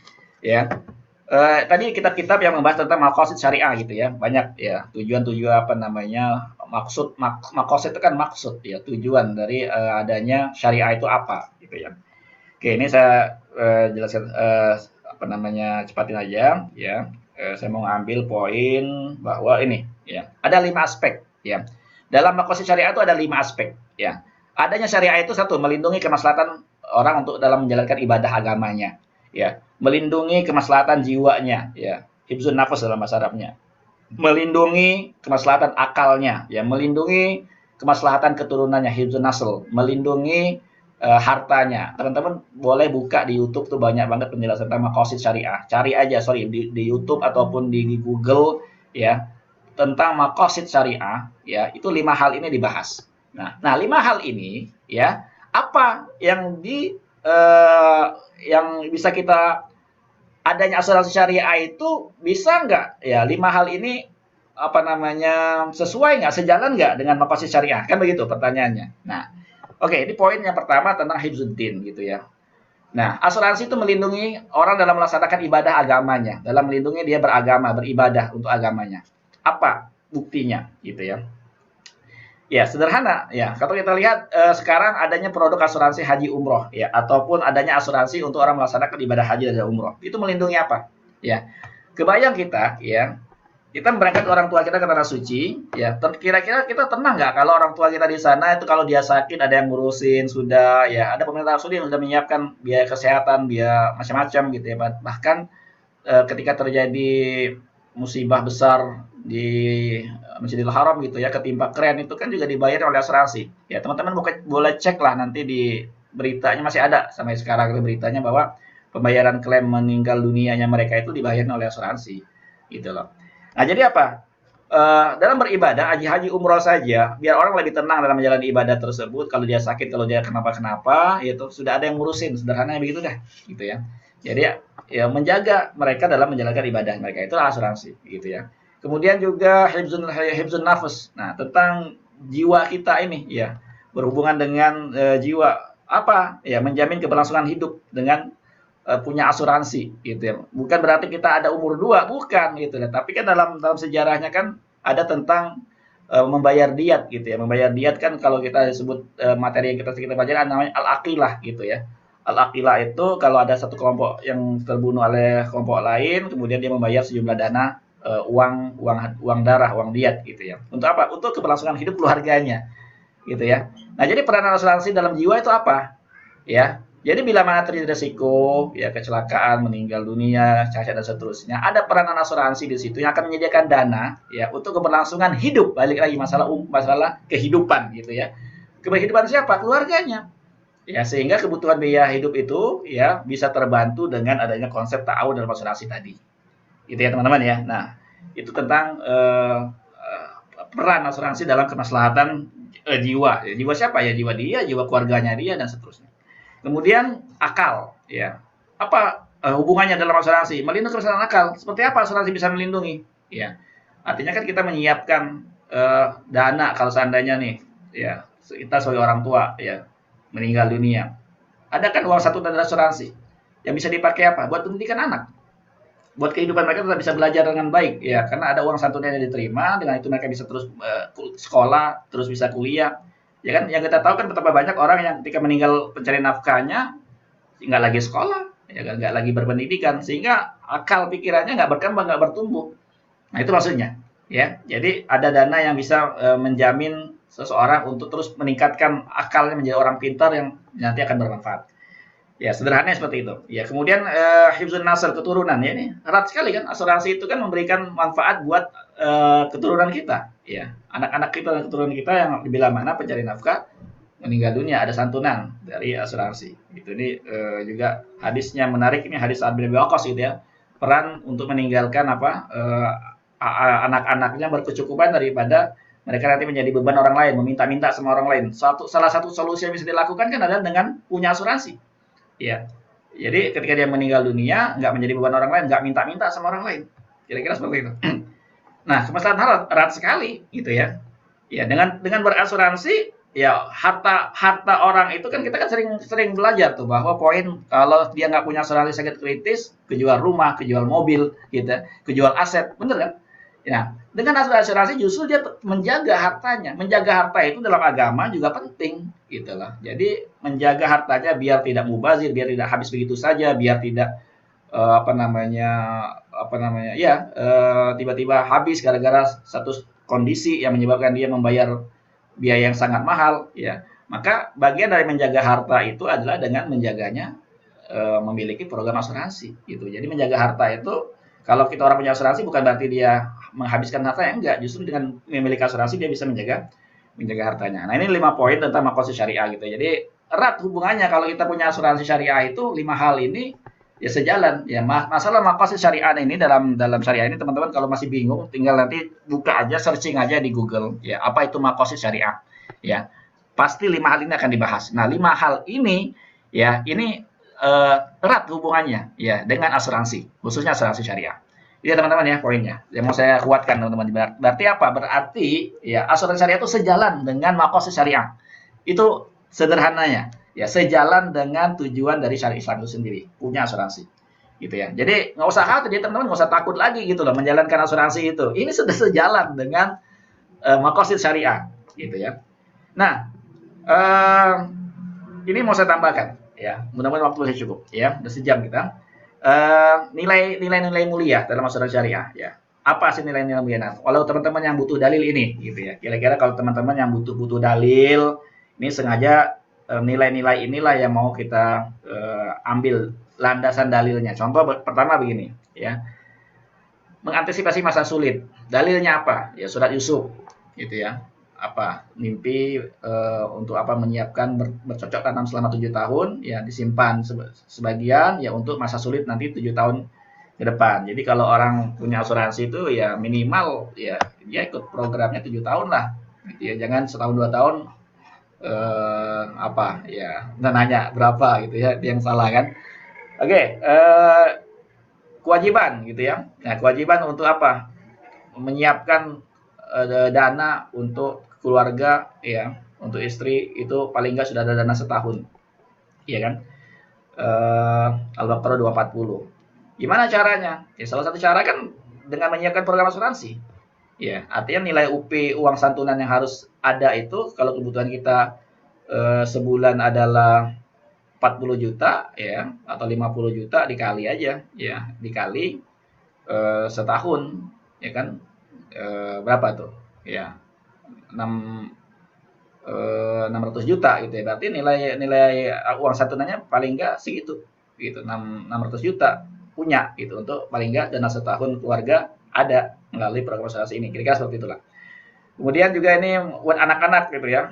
Ya. Tadi kitab-kitab yang membahas tentang maqasid syariah gitu ya. Banyak ya, tujuan-tujuan apa namanya? Maqasid itu kan maksud ya, tujuan dari adanya syariah itu apa gitu ya. Oke, ini saya jelaskan apa namanya? Cepatin aja ya. Saya mau ngambil poin bahwa ini ya, ada 5 aspek ya. Dalam maqasid syariah itu ada 5 aspek ya. Adanya syariah itu satu, melindungi kemaslahatan orang untuk dalam menjalankan ibadah agamanya ya, melindungi kemaslahatan jiwanya ya, hifzun nafas dalam bahasa Arabnya, melindungi kemaslahatan akalnya ya, melindungi kemaslahatan keturunannya, hifzun nasl, melindungi hartanya. Teman-teman boleh buka di YouTube tuh banyak banget penjelasan tentang maqasid syariah. Cari aja di YouTube ataupun di Google ya tentang maqasid syariah ya, itu 5 hal ini dibahas. Nah 5 hal ini ya, apa yang yang bisa kita adanya asuransi syariah itu bisa nggak ya 5 hal ini apa namanya sesuai nggak, sejalan nggak dengan maqasid syariah, kan begitu pertanyaannya. Nah, oke, ini poin yang pertama tentang hifzuddin gitu ya. Nah, asuransi itu melindungi orang dalam melaksanakan ibadah agamanya, dalam melindungi dia beragama, beribadah untuk agamanya. Apa buktinya gitu ya. Ya, sederhana ya. Kalau kita lihat sekarang adanya produk asuransi haji umroh ya, ataupun adanya asuransi untuk orang melaksanakan ibadah haji dan umroh. Itu melindungi apa? Ya, kebayang kita ya, kita berangkat orang tua kita ke tanah suci, ya. Kira-kira kita tenang nggak kalau orang tua kita di sana itu kalau dia sakit ada yang ngurusin sudah, ya. Ada pemerintah Saudi yang sudah menyiapkan biaya kesehatan, biaya macam-macam gitu ya. Bahkan ketika terjadi musibah besar di Masjidil Haram gitu ya, ketimpa kren itu kan juga dibayar oleh asuransi. Ya, teman-teman boleh cek lah nanti di beritanya masih ada sampai sekarang itu beritanya bahwa pembayaran klaim meninggal dunianya mereka itu dibayar oleh asuransi. Gitu loh. Nah, jadi apa? Dalam beribadah, haji umroh saja, biar orang lebih tenang dalam menjalani ibadah tersebut. Kalau dia sakit, kalau dia kenapa-kenapa, itu sudah ada yang ngurusin. Sederhananya begitu dah, gitu ya. Jadi ya menjaga mereka dalam menjalankan ibadah mereka itu asuransi, gitu ya. Kemudian juga hibzun nafas. Nah, tentang jiwa kita ini, ya berhubungan dengan jiwa apa? Ya menjamin keberlangsungan hidup dengan punya asuransi gitu ya. Bukan berarti kita ada umur 2, bukan gitu ya. Tapi kan dalam sejarahnya kan ada tentang membayar diat gitu ya. Membayar diat kan kalau kita sebut materi yang kita pelajari namanya al-aqilah gitu ya. Al-aqilah itu kalau ada satu kelompok yang terbunuh oleh kelompok lain, kemudian dia membayar sejumlah dana uang darah, uang diat gitu ya. Untuk apa? Untuk keberlangsungan hidup keluarganya gitu ya. Nah, jadi peranan asuransi dalam jiwa itu apa? Ya, jadi bila mana terjadi resiko, ya kecelakaan, meninggal dunia, cacat dan seterusnya, ada peranan asuransi di situ yang akan menyediakan dana, ya untuk keberlangsungan hidup. Balik lagi masalah kehidupan gitu ya. Kehidupan siapa? Keluarganya. Ya, sehingga kebutuhan biaya hidup itu ya bisa terbantu dengan adanya konsep ta'awun dalam asuransi tadi. Gitu ya teman-teman ya. Nah, itu tentang peran asuransi dalam kemaslahatan jiwa. Ya, jiwa siapa ya? Jiwa dia, jiwa keluarganya dia dan seterusnya. Kemudian akal, ya. Apa hubungannya dalam asuransi? Melindungi kesehatan akal. Seperti apa asuransi bisa melindungi? Ya. Artinya kan kita menyiapkan dana kalau seandainya nih, ya, kita sebagai orang tua, ya, meninggal dunia. Ada kan uang satu dari asuransi yang bisa dipakai apa? Buat pendidikan anak. Buat kehidupan mereka tetap bisa belajar dengan baik, ya, karena ada uang santunan yang diterima, dengan itu mereka bisa terus sekolah, terus bisa kuliah. Ya kan, yang kita tahu kan betapa banyak orang yang ketika meninggal pencari nafkahnya nggak lagi sekolah, ya nggak lagi berpendidikan, sehingga akal pikirannya nggak berkembang, nggak bertumbuh. Nah itu maksudnya, ya. Jadi ada dana yang bisa menjamin seseorang untuk terus meningkatkan akalnya menjadi orang pintar yang nanti akan bermanfaat. Ya sederhananya seperti itu. Ya kemudian hifzun nasl, keturunan ya, ini erat sekali kan, asuransi itu kan memberikan manfaat buat keturunan kita, ya anak-anak kita dan keturunan kita yang bila mana pencari nafkah meninggal dunia ada santunan dari asuransi. Itu ini juga hadisnya menarik, ini hadis Sa'ad bin Abi Waqqas gitu ya. Peran untuk meninggalkan anak-anaknya berkecukupan daripada mereka nanti menjadi beban orang lain, meminta-minta sama orang lain. Salah satu solusi yang bisa dilakukan kan adalah dengan punya asuransi. Ya. Jadi ketika dia meninggal dunia, nggak menjadi beban orang lain, nggak minta-minta sama orang lain. Kira-kira seperti itu. Nah, kemaslahatan halal erat sekali gitu ya. Ya, dengan berasuransi, ya harta orang itu kan kita kan sering belajar tuh bahwa poin kalau dia nggak punya asuransi sakit kritis, kejual rumah, kejual mobil, gitu, kejual aset, bener kan? Ya, dengan asuransi justru dia menjaga hartanya. Menjaga harta itu dalam agama juga penting, gitu loh. Jadi menjaga hartanya biar tidak mubazir, biar tidak habis begitu saja, biar tidak tiba-tiba habis gara-gara satu kondisi yang menyebabkan dia membayar biaya yang sangat mahal, ya. Maka bagian dari menjaga harta itu adalah dengan menjaganya memiliki program asuransi, gitu. Jadi menjaga harta itu kalau kita orang punya asuransi bukan berarti dia menghabiskan hartanya, enggak. Justru dengan memiliki asuransi dia bisa menjaga hartanya. Nah, ini 5 poin tentang maqasid syariah gitu. Jadi erat hubungannya kalau kita punya asuransi syariah itu 5 hal ini ya sejalan. Ya masalah maqasid syariah ini dalam syariah ini teman-teman kalau masih bingung tinggal nanti buka aja, searching aja di Google ya, apa itu maqasid syariah. Ya. Pasti 5 hal ini akan dibahas. Nah, 5 hal ini ya ini erat hubungannya ya dengan asuransi, khususnya asuransi syariah. Ini teman-teman ya poinnya. Yang mau saya kuatkan teman-teman. Berarti apa? Berarti ya asuransi syariah itu sejalan dengan maqasid syariah. Itu sederhananya. Ya sejalan dengan tujuan dari syariat Islam itu sendiri, punya asuransi. gitu ya. Jadi nggak usah khawatir, teman-teman nggak usah takut lagi gitu loh menjalankan asuransi itu. Ini sudah sejalan dengan maqasid syariah, gitu ya. Nah, eh, ini mau saya tambahkan, ya. Mudah-mudahan waktu saya cukup, ya. Udah sejam kita. Nilai-nilai mulia dalam asuransi syariah, ya. Apa sih nilai-nilai mulia? Nah, kalau teman-teman yang butuh dalil ini, gitu ya. Kira-kira kalau teman-teman yang butuh dalil, ini sengaja nilai-nilai inilah yang mau kita ambil landasan dalilnya. Contoh pertama begini, ya. Mengantisipasi masa sulit. Dalilnya apa? Ya surat Yusuf, gitu ya. Apa? Mimpi untuk apa menyiapkan bercocok tanam selama 7 tahun, ya disimpan sebagian ya untuk masa sulit nanti 7 tahun ke depan. Jadi kalau orang punya asuransi itu ya minimal ya dia ikut programnya 7 tahun lah. Gitu ya. Jangan setahun 2 tahun apa ya nggak nanya berapa gitu ya, yang salah kan. Oke, kewajiban gitu ya. Nah, kewajiban untuk apa? Menyiapkan dana untuk keluarga ya, untuk istri itu paling nggak sudah ada dana setahun. Iya kan? Al-Baqarah 240. Gimana caranya? Ya salah satu cara kan dengan menyiapkan program asuransi. Ya, artinya nilai UP uang santunan yang harus ada itu kalau kebutuhan kita sebulan adalah 40 juta ya atau 50 juta dikali aja ya, dikali setahun ya kan berapa tuh? Ya 600 juta gitu ya. Berarti nilai uang santunannya paling enggak segitu gitu, 600 juta punya gitu untuk paling enggak dana setahun keluarga ada melalui program asuransi ini. Kira-kira seperti itulah. Kemudian juga ini buat anak-anak gitu ya,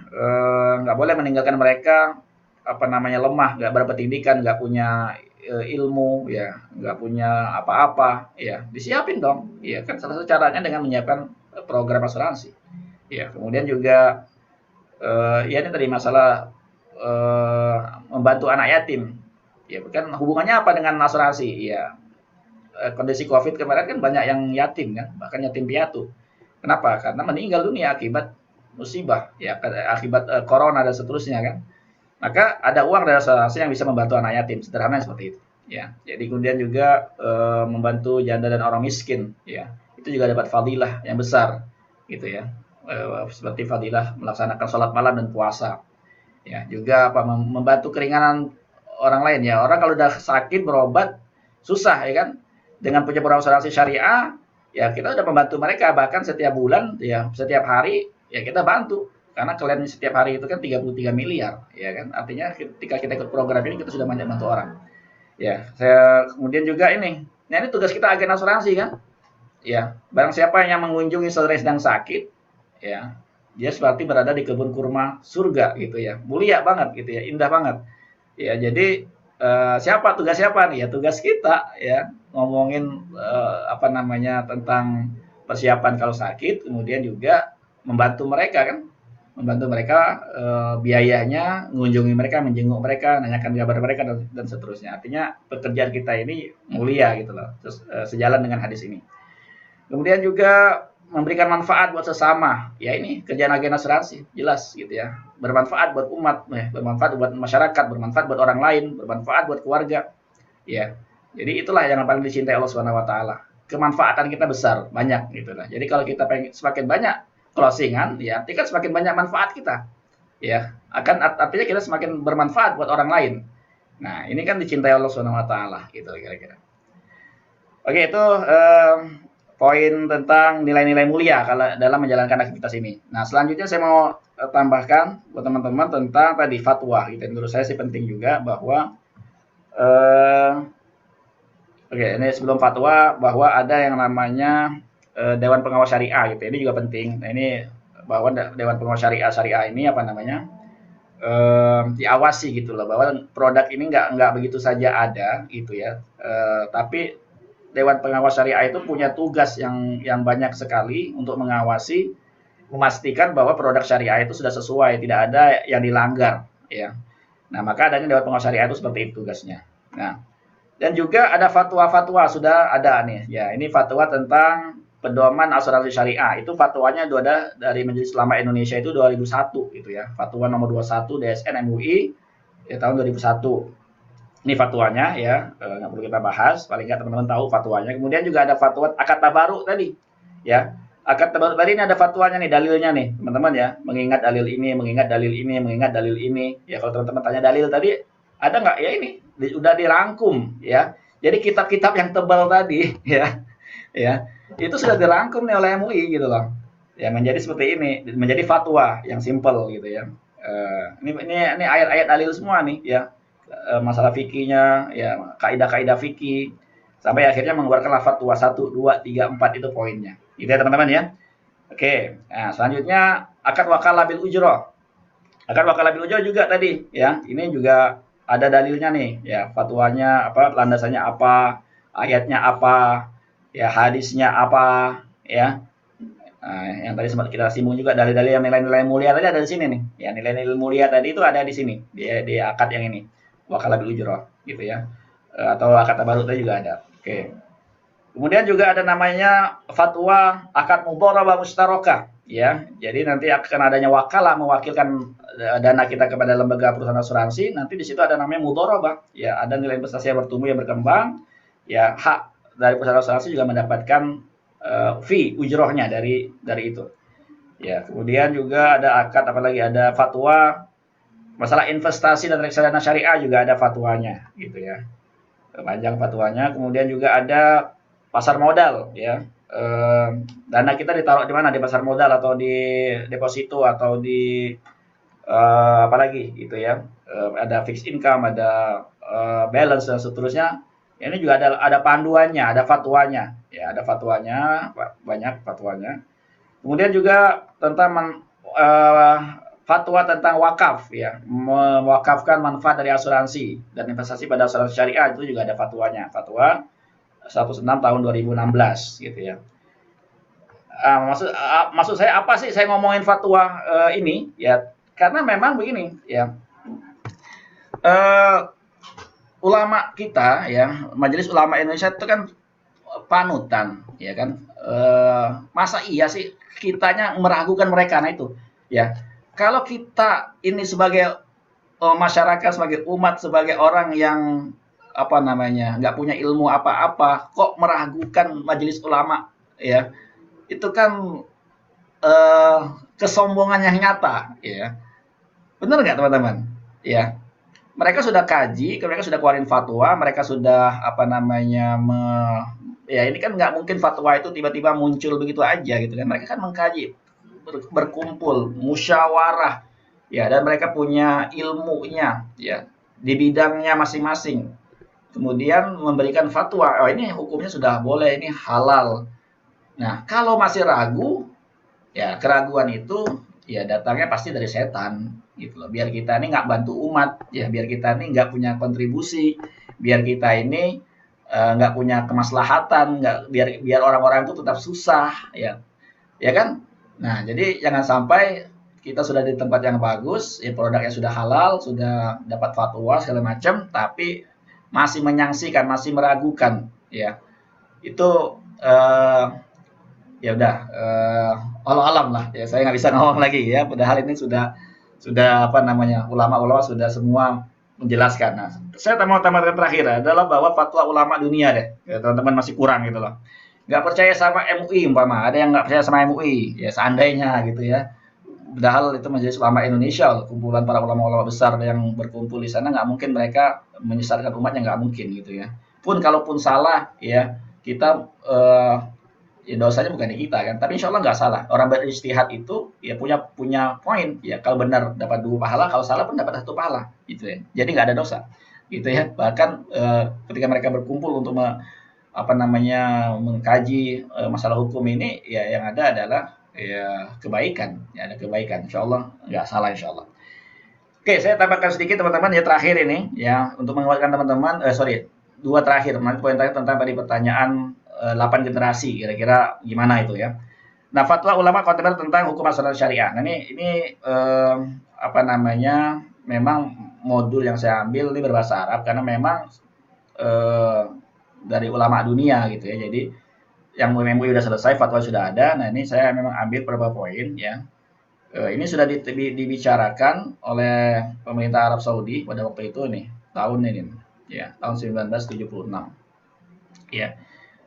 nggak boleh meninggalkan mereka apa namanya lemah, nggak berpendidikan, nggak punya ilmu, ya nggak punya apa-apa, ya disiapin dong, ya kan salah satu caranya dengan menyiapkan program asuransi, ya kemudian juga ya ini tadi masalah membantu anak yatim, ya kan hubungannya apa dengan asuransi, ya kondisi COVID kemarin kan banyak yang yatim kan, bahkan yatim piatu. Kenapa? Karena meninggal dunia akibat musibah, ya akibat corona dan seterusnya kan. Maka ada uang dari asuransi yang bisa membantu anak yatim, sederhana seperti itu. Ya, jadi kemudian juga membantu janda dan orang miskin, ya itu juga dapat fadilah yang besar, gitu ya. Seperti fadilah melaksanakan sholat malam dan puasa. Ya, juga apa membantu keringanan orang lain ya. Orang kalau udah sakit berobat susah ya kan. Dengan punya program asuransi syariah, ya kita udah membantu mereka bahkan setiap bulan ya setiap hari ya kita bantu karena klaim setiap hari itu kan 33 miliar ya kan artinya ketika kita ikut program ini kita sudah banyak bantu orang ya saya kemudian juga ini nah ini tugas kita agen asuransi kan ya barang siapa yang mengunjungi saudara yang sedang sakit ya dia seperti berada di kebun kurma surga gitu ya mulia banget gitu ya indah banget ya jadi tugas siapa nih ya tugas kita ya ngomongin apa namanya tentang persiapan kalau sakit kemudian juga membantu mereka kan membantu mereka biayanya mengunjungi mereka menjenguk mereka nanyakan kabar mereka dan seterusnya artinya pekerjaan kita ini mulia gitu loh sejalan dengan hadis ini kemudian juga memberikan manfaat buat sesama ya ini kerjaan agen asuransi jelas gitu ya bermanfaat buat umat bermanfaat buat masyarakat bermanfaat buat orang lain bermanfaat buat keluarga ya jadi itulah yang paling dicintai Allah Subhanahu wa taala kemanfaatan kita besar banyak gitu lah jadi kalau kita pengen semakin banyak closingan ya artinya kan semakin banyak manfaat kita ya akan artinya kita semakin bermanfaat buat orang lain nah ini kan dicintai Allah Subhanahu wa taala gitu kira-kira oke itu poin tentang nilai-nilai mulia kalau dalam menjalankan aktivitas ini. Nah, selanjutnya saya mau tambahkan buat teman-teman tentang tadi fatwa. Gitu. Menurut saya sih penting juga bahwa oke, ini sebelum fatwa bahwa ada yang namanya Dewan Pengawas Syariah gitu. Ini juga penting. Nah, ini bahwa Dewan Pengawas Syariah ini apa namanya? Diawasi gitu loh bahwa produk ini nggak begitu saja ada gitu ya. Tapi Dewan Pengawas Syariah itu punya tugas yang banyak sekali untuk mengawasi, memastikan bahwa produk syariah itu sudah sesuai, tidak ada yang dilanggar, ya. Nah, maka adanya Dewan Pengawas Syariah itu seperti itu tugasnya. Nah, dan juga ada fatwa-fatwa sudah ada nih, ya. Ini fatwa tentang pedoman asuransi syariah. Itu fatwanya ada dari Majelis Ulama Indonesia itu 2001 gitu ya. Fatwa nomor 21 DSN MUI ya, tahun 2001. Ini fatwanya ya, nggak perlu kita bahas, paling nggak teman-teman tahu fatwanya. Kemudian juga ada fatwa akad tabaruk tadi, ya. Akad tabaruk tadi ini ada fatwanya nih, dalilnya nih, teman-teman ya. Mengingat dalil ini, mengingat dalil ini, mengingat dalil ini. Ya kalau teman-teman tanya dalil tadi, ada nggak? Ya ini, udah dirangkum ya. Jadi kitab-kitab yang tebal tadi, ya, ya, itu sudah dirangkum nih oleh MUI gitu loh. Ya menjadi seperti ini, menjadi fatwa yang simple gitu ya. Ini ayat-ayat dalil semua nih ya, masalah fikihnya, ya kaidah-kaidah fikih, sampai akhirnya mengeluarkan fatwa 1, 2, 3, 4 itu poinnya. Gitu ya teman-teman ya. Oke, nah selanjutnya akad wakalah bil ujroh. Akad wakalah bil ujroh juga tadi ya, ini juga ada dalilnya nih ya, fatwanya apa, landasannya apa, ayatnya apa, ya hadisnya apa, ya. Nah, yang tadi sempat kita singgung juga dalil-dalil yang nilai-nilai mulia tadi ada di sini nih. Ya, nilai-nilai mulia tadi itu ada di sini, di akad yang ini. Wakalah bil ujroh gitu ya. Atau akad tabarut tadi juga ada. Oke. Kemudian juga ada namanya fatwa akad mudharabah mustarokah ya. Jadi nanti akan adanya wakalah mewakilkan dana kita kepada lembaga perusahaan asuransi, nanti di situ ada namanya mudharabah. Ya, ada nilai investasi yang bertumbuh yang berkembang. Ya, hak dari perusahaan asuransi juga mendapatkan fee ujrohnya dari itu. Ya, kemudian juga ada akad apalagi ada fatwa masalah investasi dan reksadana syariah juga ada fatwanya gitu ya. Panjang fatwanya. Kemudian juga ada pasar modal ya. Dana kita ditaruh di mana? Di pasar modal atau di deposito atau di apalagi gitu ya. Ada fixed income, ada balance dan seterusnya. Ini juga ada panduannya, ada fatwanya, ya ada fatwanya, banyak fatwanya. Kemudian juga tentang fatwa tentang wakaf ya, mewakafkan manfaat dari asuransi dan investasi pada asuransi syariah itu juga ada fatwanya, fatwa 106 tahun 2016 gitu ya. Maksud saya apa sih saya ngomongin fatwa ini ya, karena memang begini ya, uh, ulama kita ya, Majelis Ulama Indonesia itu kan panutan ya kan. Masa iya sih kitanya meragukan mereka? Nah itu ya, kalau kita ini sebagai masyarakat, sebagai umat, sebagai orang yang apa namanya nggak punya ilmu apa-apa kok meragukan majelis ulama ya, itu kan eh, kesombongan yang nyata ya, benar nggak teman-teman ya. Mereka sudah kaji, mereka sudah keluarin fatwa, mereka sudah apa namanya ya ini kan nggak mungkin fatwa itu tiba-tiba muncul begitu aja gitu kan. Mereka kan mengkaji, berkumpul, musyawarah, ya dan mereka punya ilmunya ya di bidangnya masing-masing. Kemudian memberikan fatwa, oh ini hukumnya sudah boleh, ini halal. Nah kalau masih ragu, ya keraguan itu ya datangnya pasti dari setan gitu loh. Biar kita ini nggak bantu umat, ya biar kita ini nggak punya kontribusi, biar kita ini nggak punya kemaslahatan, nggak biar biar orang-orang itu tetap susah, ya kan. Nah jadi jangan sampai kita sudah di tempat yang bagus, ya produknya sudah halal, sudah dapat fatwa segala macam, tapi masih menyaksikan, masih meragukan, ya itu ya udah Allah alam lah ya, saya nggak bisa ngomong lagi ya, padahal ini sudah apa namanya ulama-ulama sudah semua menjelaskan. Nah saya mau tambahkan terakhir adalah bahwa fatwa ulama dunia deh ya, teman-teman masih kurang gitu loh, nggak percaya sama MUI umpama, ada yang nggak percaya sama MUI ya seandainya gitu ya, padahal itu Majelis Ulama Indonesia loh, kumpulan para ulama-ulama besar yang berkumpul di sana, nggak mungkin mereka menyesatkan umatnya, nggak mungkin gitu ya. Pun kalaupun salah ya kita ya dosanya bukan di kita kan, tapi insya Allah nggak salah. Orang berijtihad itu ya punya poin ya, kalau benar dapat 2 pahala, kalau salah pun dapat 1 pahala gitu ya, jadi nggak ada dosa gitu ya. Bahkan ketika mereka berkumpul untuk apa namanya mengkaji masalah hukum ini ya, yang ada adalah ya kebaikan, ya ada kebaikan, insya Allah nggak salah insya Allah. Oke, saya tambahkan sedikit teman-teman ya terakhir ini ya, untuk menguatkan teman-teman, sorry, 2 terakhir, nanti poin terakhir tentang tadi pertanyaan 8 generasi, kira-kira gimana itu ya. Nah, fatwa ulama kontemporer tentang hukum asuransi syariah. Nah, ini apa namanya, memang modul yang saya ambil ini berbahasa Arab karena memang eh, dari ulama dunia gitu ya. Jadi yang MUI sudah selesai, fatwa sudah ada. Nah, ini saya memang ambil beberapa poin ya. Ini sudah dibicarakan oleh pemerintah Arab Saudi pada waktu itu nih, tahun ini ya, tahun 1976. Ya,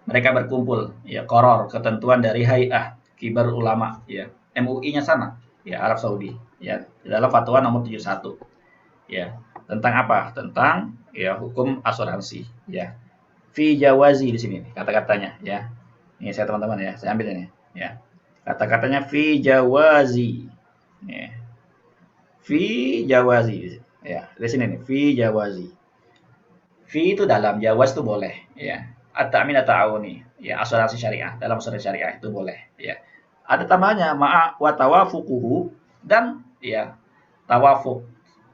mereka berkumpul, ya, Qoror, ketentuan dari Hay'ah Kibar Ulama, ya, MUI-nya sana, ya, Arab Saudi, ya, dalam fatwa nomor 71, ya, tentang apa? Tentang, ya, hukum asuransi, ya. Fi jawazi di sini kata-katanya, ya. Ini saya teman-teman ya, saya ambil ini, ya. Kata-katanya fi jawazi, ya. Fi jawazi, ya, di sini nih, fi jawazi. Fi itu dalam, jawaz itu boleh, ya. At-ta'min at-ta'awuni, ya, asuransi syariah, dalam asuransi syariah itu boleh, ya. Ada tambahannya, ma'a wa tawafuquhu, dan ya, tawafuk,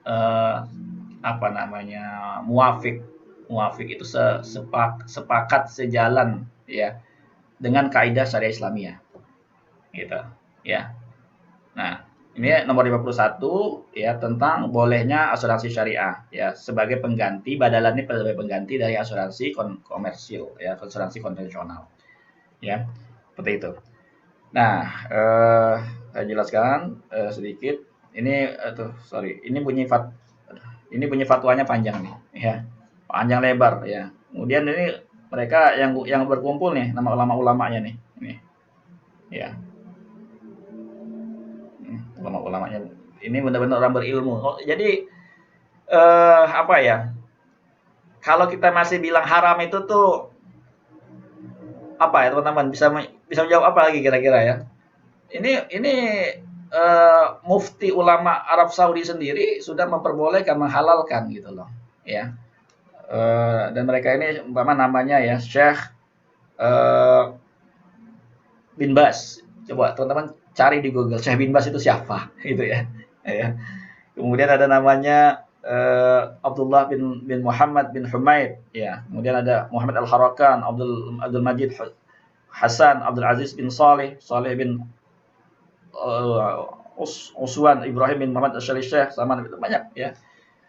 eh, apa namanya, muafik. Muafik itu sepakat, sejalan, ya, dengan kaidah syariah Islamiyah, gitu, ya. Nah, ini nomor 51, ya, tentang bolehnya asuransi syariah, ya, sebagai pengganti, badalannya sebagai pengganti dari asuransi komersil, ya, asuransi konvensional, ya, seperti itu. Nah, saya jelaskan sedikit. Ini sorry, ini bunyi fatwanya panjang nih, ya, panjang lebar, ya. Kemudian ini mereka yang berkumpul nih, nama ulama-ulamanya nih, ini, ya. Ulama-ulamanya ini benar-benar orang berilmu. Oh, jadi apa ya? Kalau kita masih bilang haram itu tuh apa ya, teman-teman? Bisa menjawab apa lagi kira-kira ya? Ini mufti ulama Arab Saudi sendiri sudah memperbolehkan, menghalalkan gitu loh, ya. Dan mereka ini umpama namanya ya Syekh uh, bin Bas. Coba teman-teman cari di Google Syekh bin Bas itu siapa gitu ya. Ya. Kemudian ada namanya Abdullah bin Muhammad bin Humaid, ya. Kemudian ada Muhammad Al-Harakan, Abdul Majid Hasan, Abdul Aziz bin Saleh bin Uswan, Ibrahim bin Muhammad Asyari Syekh, sama banyak ya.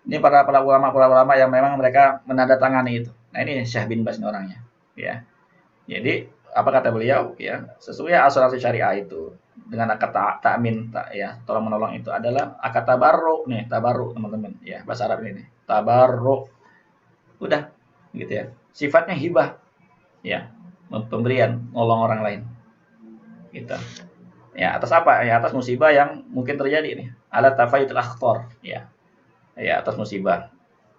Ini para ulama yang memang mereka menandatangani itu. Nah, ini Syekh bin Bas ini orangnya, ya. Jadi apa kata beliau, ya, sesuai asuransi syariah itu dengan akad ta'min, ya, tolong menolong itu adalah akad tabarruk nih, tabarruk teman-teman, ya, bahasa Arab ini, tabarruk. Udah, gitu ya. Sifatnya hibah, ya, pemberian, nolong orang lain. Gitu. Ya, atas apa? Ya, atas musibah yang mungkin terjadi nih. Ala tafaitul akhtar, ya. Ya, atas musibah.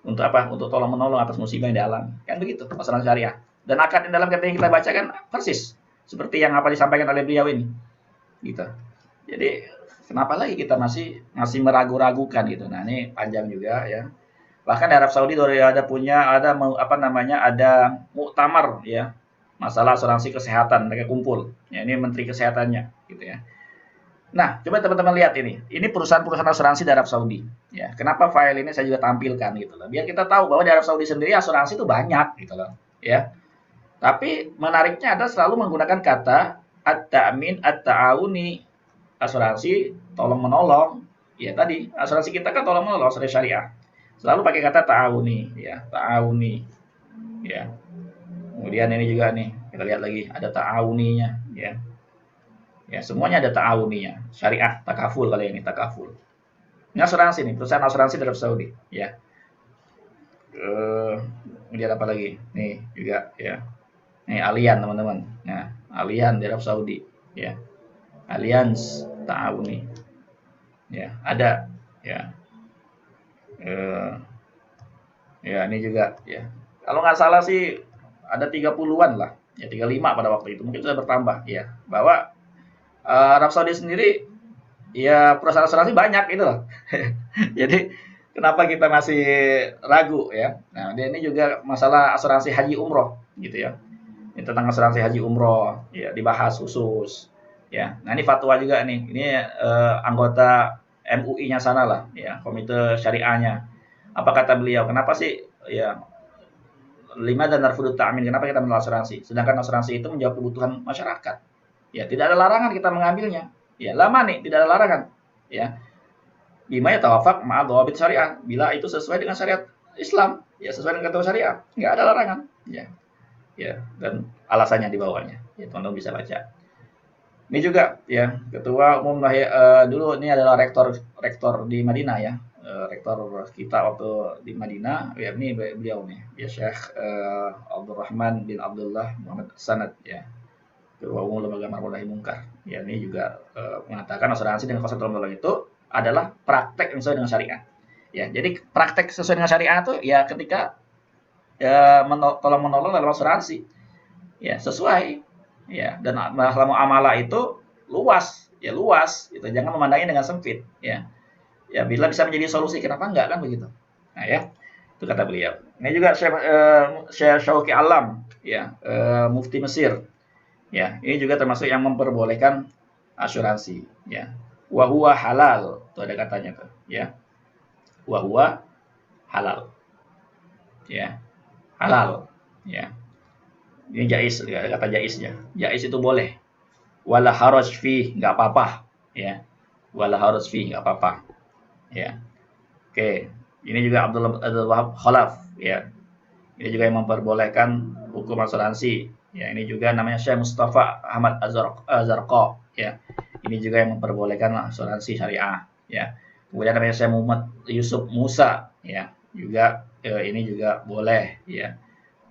Untuk apa? Untuk tolong menolong atas musibah yang dialami. Kan begitu, asuransi syariah. Dan akad yang dalam kata yang kita bacakan persis seperti yang apa disampaikan oleh beliau ini, gitu. Jadi kenapa lagi kita masih meragu-ragukan gitu. Nah, ini panjang juga ya. Bahkan di Arab Saudi ada apa namanya, ada muktamar ya, masalah asuransi kesehatan, mereka kumpul. Ya, ini menteri kesehatannya gitu ya. Nah, coba teman-teman lihat ini. Ini perusahaan-perusahaan asuransi di Arab Saudi. Ya, kenapa file ini saya juga tampilkan gitu loh. Biar kita tahu bahwa di Arab Saudi sendiri asuransi itu banyak gitu loh. Ya. Tapi menariknya ada selalu menggunakan kata at-ta'min at-ta'awuni, asuransi tolong menolong. Ya tadi asuransi kita kan tolong menolong, asuransi syariah. Selalu pakai kata ta'awuni, ya, ta'awuni. Ya. Kemudian ini juga nih, kita lihat lagi ada ta'awuninya, ya. Ya, semuanya ada ta'awuninya. Syariah, takaful kali ini, takaful. Ini asuransi nih, perusahaan asuransi dari Saudi, ya. Kemudian apa lagi? Nih juga, ya. Nih Allianz teman-teman. Nah, Allianz di Arab Saudi, ya. Allianz Ta'awuni. Ya, ada ya. Ya, ini juga ya. Kalau nggak salah sih ada 30-an lah. Ya, 35 pada waktu itu. Mungkin sudah bertambah ya. Bahwa Arab Saudi sendiri ya perusahaan asuransi banyak itu loh. Jadi kenapa kita masih ragu ya? Nah, ini juga masalah asuransi haji umroh gitu ya. Ini tentang asuransi haji umroh ya, dibahas khusus ya. Nah, ini fatwa juga nih, ini anggota MUI-nya sana lah ya, komite syariahnya. Apa kata beliau, kenapa sih ya lima dan narfudut ta'min, kenapa kita menolak asuransi sedangkan asuransi itu menjawab kebutuhan masyarakat ya, tidak ada larangan kita mengambilnya ya, lama nih tidak ada larangan ya, bima ya tawafaq ma'a dhawabit syariah, bila itu sesuai dengan syariat Islam ya, sesuai dengan ketentuan syariah, nggak ada larangan ya. Ya, dan alasannya di bawahnya. Ya, teman-teman bisa baca. Ini juga ya, ketua umum dulu ini adalah rektor di Madinah ya. rektor kita waktu di Madinah, ya ini beliau nih, ya Syekh Abdurrahman bin Abdullah Muhammad Sanad, ya Ketua Umum Lembaga Ma'ruf Nahi Munkar. Ya ini juga mengatakan asuransi dengan konsep tolong itu adalah praktek yang sesuai dengan syariat. Ya, jadi praktek sesuai dengan syariat itu ya ketika ya tolong menolong dalam asuransi. Ya, sesuai. Ya, dan masalah muamalah itu luas, ya luas gitu. Jangan memandangnya dengan sempit, ya. Ya bila bisa menjadi solusi kenapa enggak kan begitu. Nah ya, itu kata beliau. Ini juga Syekh Syauqi Alam, ya, Mufti Mesir. Ya, ini juga termasuk yang memperbolehkan asuransi, ya. Wa huwa halal, tuh ada katanya tuh, ya. Wa huwa halal. Ya, halal, ya. Ini jais, ya, kata jaisnya. Jais itu boleh. Wala haraj fi, enggak apa-apa, ya. Wala haraj fi, enggak apa-apa. Ya. Oke, ini juga Abdul Wahab Khalaf, ya. Ini juga yang memperbolehkan hukum asuransi. Ya, ini juga namanya Syekh Mustafa Ahmad Azarqa, ya. Ini juga yang memperbolehkan asuransi syariah, ya. Kemudian namanya Syekh Muhammad Yusuf Musa, ya. Juga ini juga boleh, ya.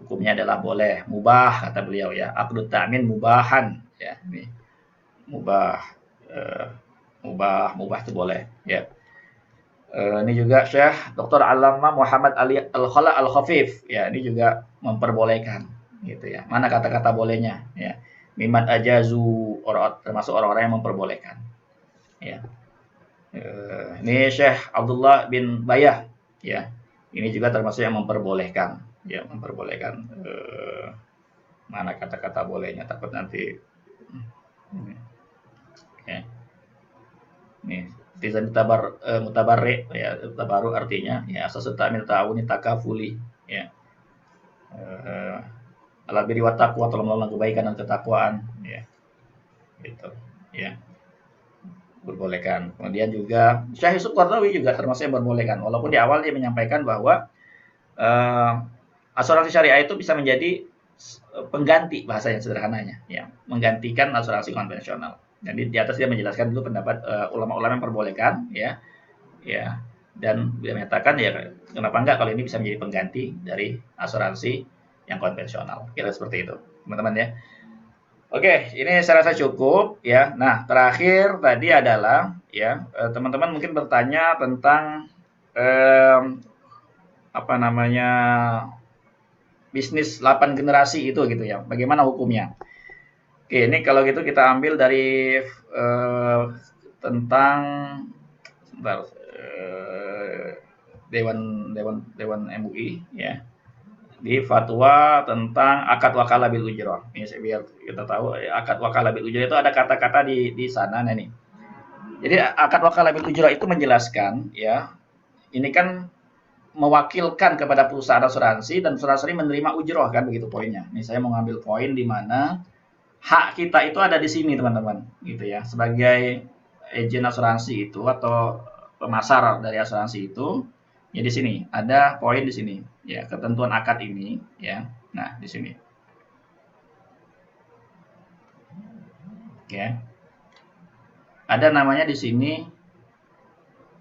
Hukumnya adalah boleh, mubah kata beliau, ya. Aqdut ta'min mubahan, ya. Ini mubah, mubah itu boleh, ya. Ini juga Syekh Dr. Allamah Muhammad Ali Al-Khala Al-Khafif, ya ini juga memperbolehkan gitu ya. Mana kata-kata bolehnya ya. Miman ajazu, termasuk orang-orang yang memperbolehkan. Ya. Ini Syekh Abdullah bin Bayah, ya. Ini juga termasuk yang memperbolehkan, ya memperbolehkan. Mana kata-kata bolehnya, takut nanti. Ya. Nih, Tizan mutabarri, ya tabaru artinya ya asas ta'min ta'awuni takafuli, ya. Ala birri wa taqwa, tolong menolong kebaikan dan ketakwaan, ya. Gitu, ya. Berbolehkan. Kemudian juga Syekh Yusuf Qaradawi juga termasuk yang berbolehkan. Walaupun di awal dia menyampaikan bahwa asuransi syariah itu bisa menjadi pengganti, bahasa yang sederhananya, ya, menggantikan asuransi konvensional. Jadi di atas dia menjelaskan dulu pendapat ulama-ulama yang memperbolehkan, ya, ya, dan dia menyatakan ya kenapa enggak kalau ini bisa menjadi pengganti dari asuransi yang konvensional. Kira seperti itu, teman-teman ya. Oke, ini saya rasa cukup ya. Nah, terakhir tadi adalah ya teman-teman mungkin bertanya tentang apa namanya bisnis 8 generasi itu gitu ya. Bagaimana hukumnya? Oke, ini kalau gitu kita ambil dari tentang sebentar, Dewan MUI ya. Di fatwa tentang akad wakalah bil ujrah. Ini biar kita tahu akad wakalah bil ujrah itu ada kata-kata di sana nih. Jadi akad wakalah bil ujrah itu menjelaskan ya. Ini kan mewakilkan kepada perusahaan asuransi dan perusahaan asuransi menerima ujrah kan begitu poinnya. Ini saya mau ngambil poin di mana hak kita itu ada di sini teman-teman gitu ya. Sebagai agen asuransi itu atau pemasar dari asuransi itu ya di sini ada poin di sini ya ketentuan akad ini ya. Nah, di sini. Ya. Ada namanya di sini.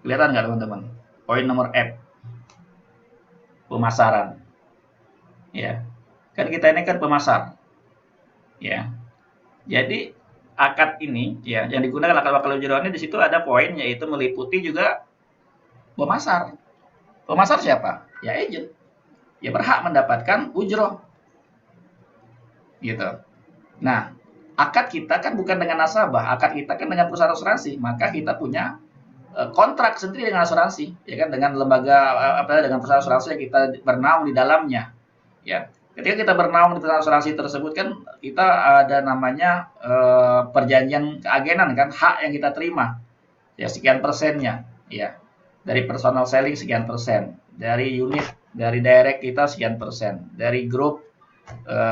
Kelihatan nggak teman-teman? Poin nomor F. Pemasaran. Ya. Kan kita ini kan pemasar. Ya. Jadi akad ini ya yang digunakan akad wakala ujrah ini di situ ada poin yaitu meliputi juga pemasar. Pemasar siapa? Ya agent. Ya berhak mendapatkan ujrah. Gitu. Nah, akad kita kan bukan dengan nasabah, akad kita kan dengan perusahaan asuransi, maka kita punya kontrak sendiri dengan asuransi, ya kan dengan lembaga dengan perusahaan asuransi yang kita bernaung di dalamnya. Ya. Ketika kita bernaung di perusahaan asuransi tersebut kan kita ada namanya perjanjian keagenan kan, hak yang kita terima. Ya sekian persennya, ya. Dari personal selling sekian persen, dari unit, dari direct kita sekian persen, dari grup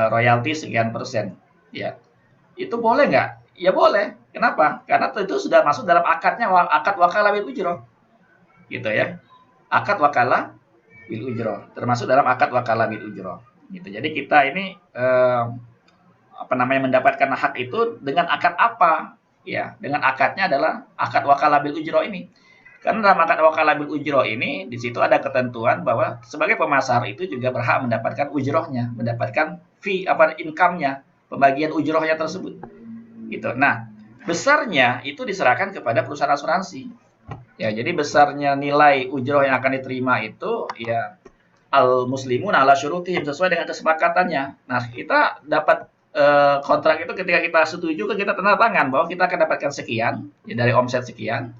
royalti sekian persen, ya. Itu boleh nggak? Ya boleh. Kenapa? Karena itu sudah masuk dalam akadnya, akad wakalah bil ujrah. Gitu ya. Akad wakalah bil ujrah. Termasuk dalam akad wakalah bil ujrah. Gitu. Jadi kita ini apa namanya mendapatkan hak itu dengan akad apa? Ya, dengan akadnya adalah akad wakalah bil ujrah ini. Karena dalam akad wakala bil ujroh ini, di situ ada ketentuan bahwa sebagai pemasar itu juga berhak mendapatkan ujrohnya, mendapatkan fee apa income-nya, pembagian ujrohnya tersebut. Gitu. Nah, besarnya itu diserahkan kepada perusahaan asuransi. Ya, jadi besarnya nilai ujroh yang akan diterima itu ya al muslimun ala syurutihim sesuai dengan kesepakatannya. Nah, kita dapat kontrak itu ketika kita setuju kan kita tanda tangan bahwa kita akan dapatkan sekian ya dari omset sekian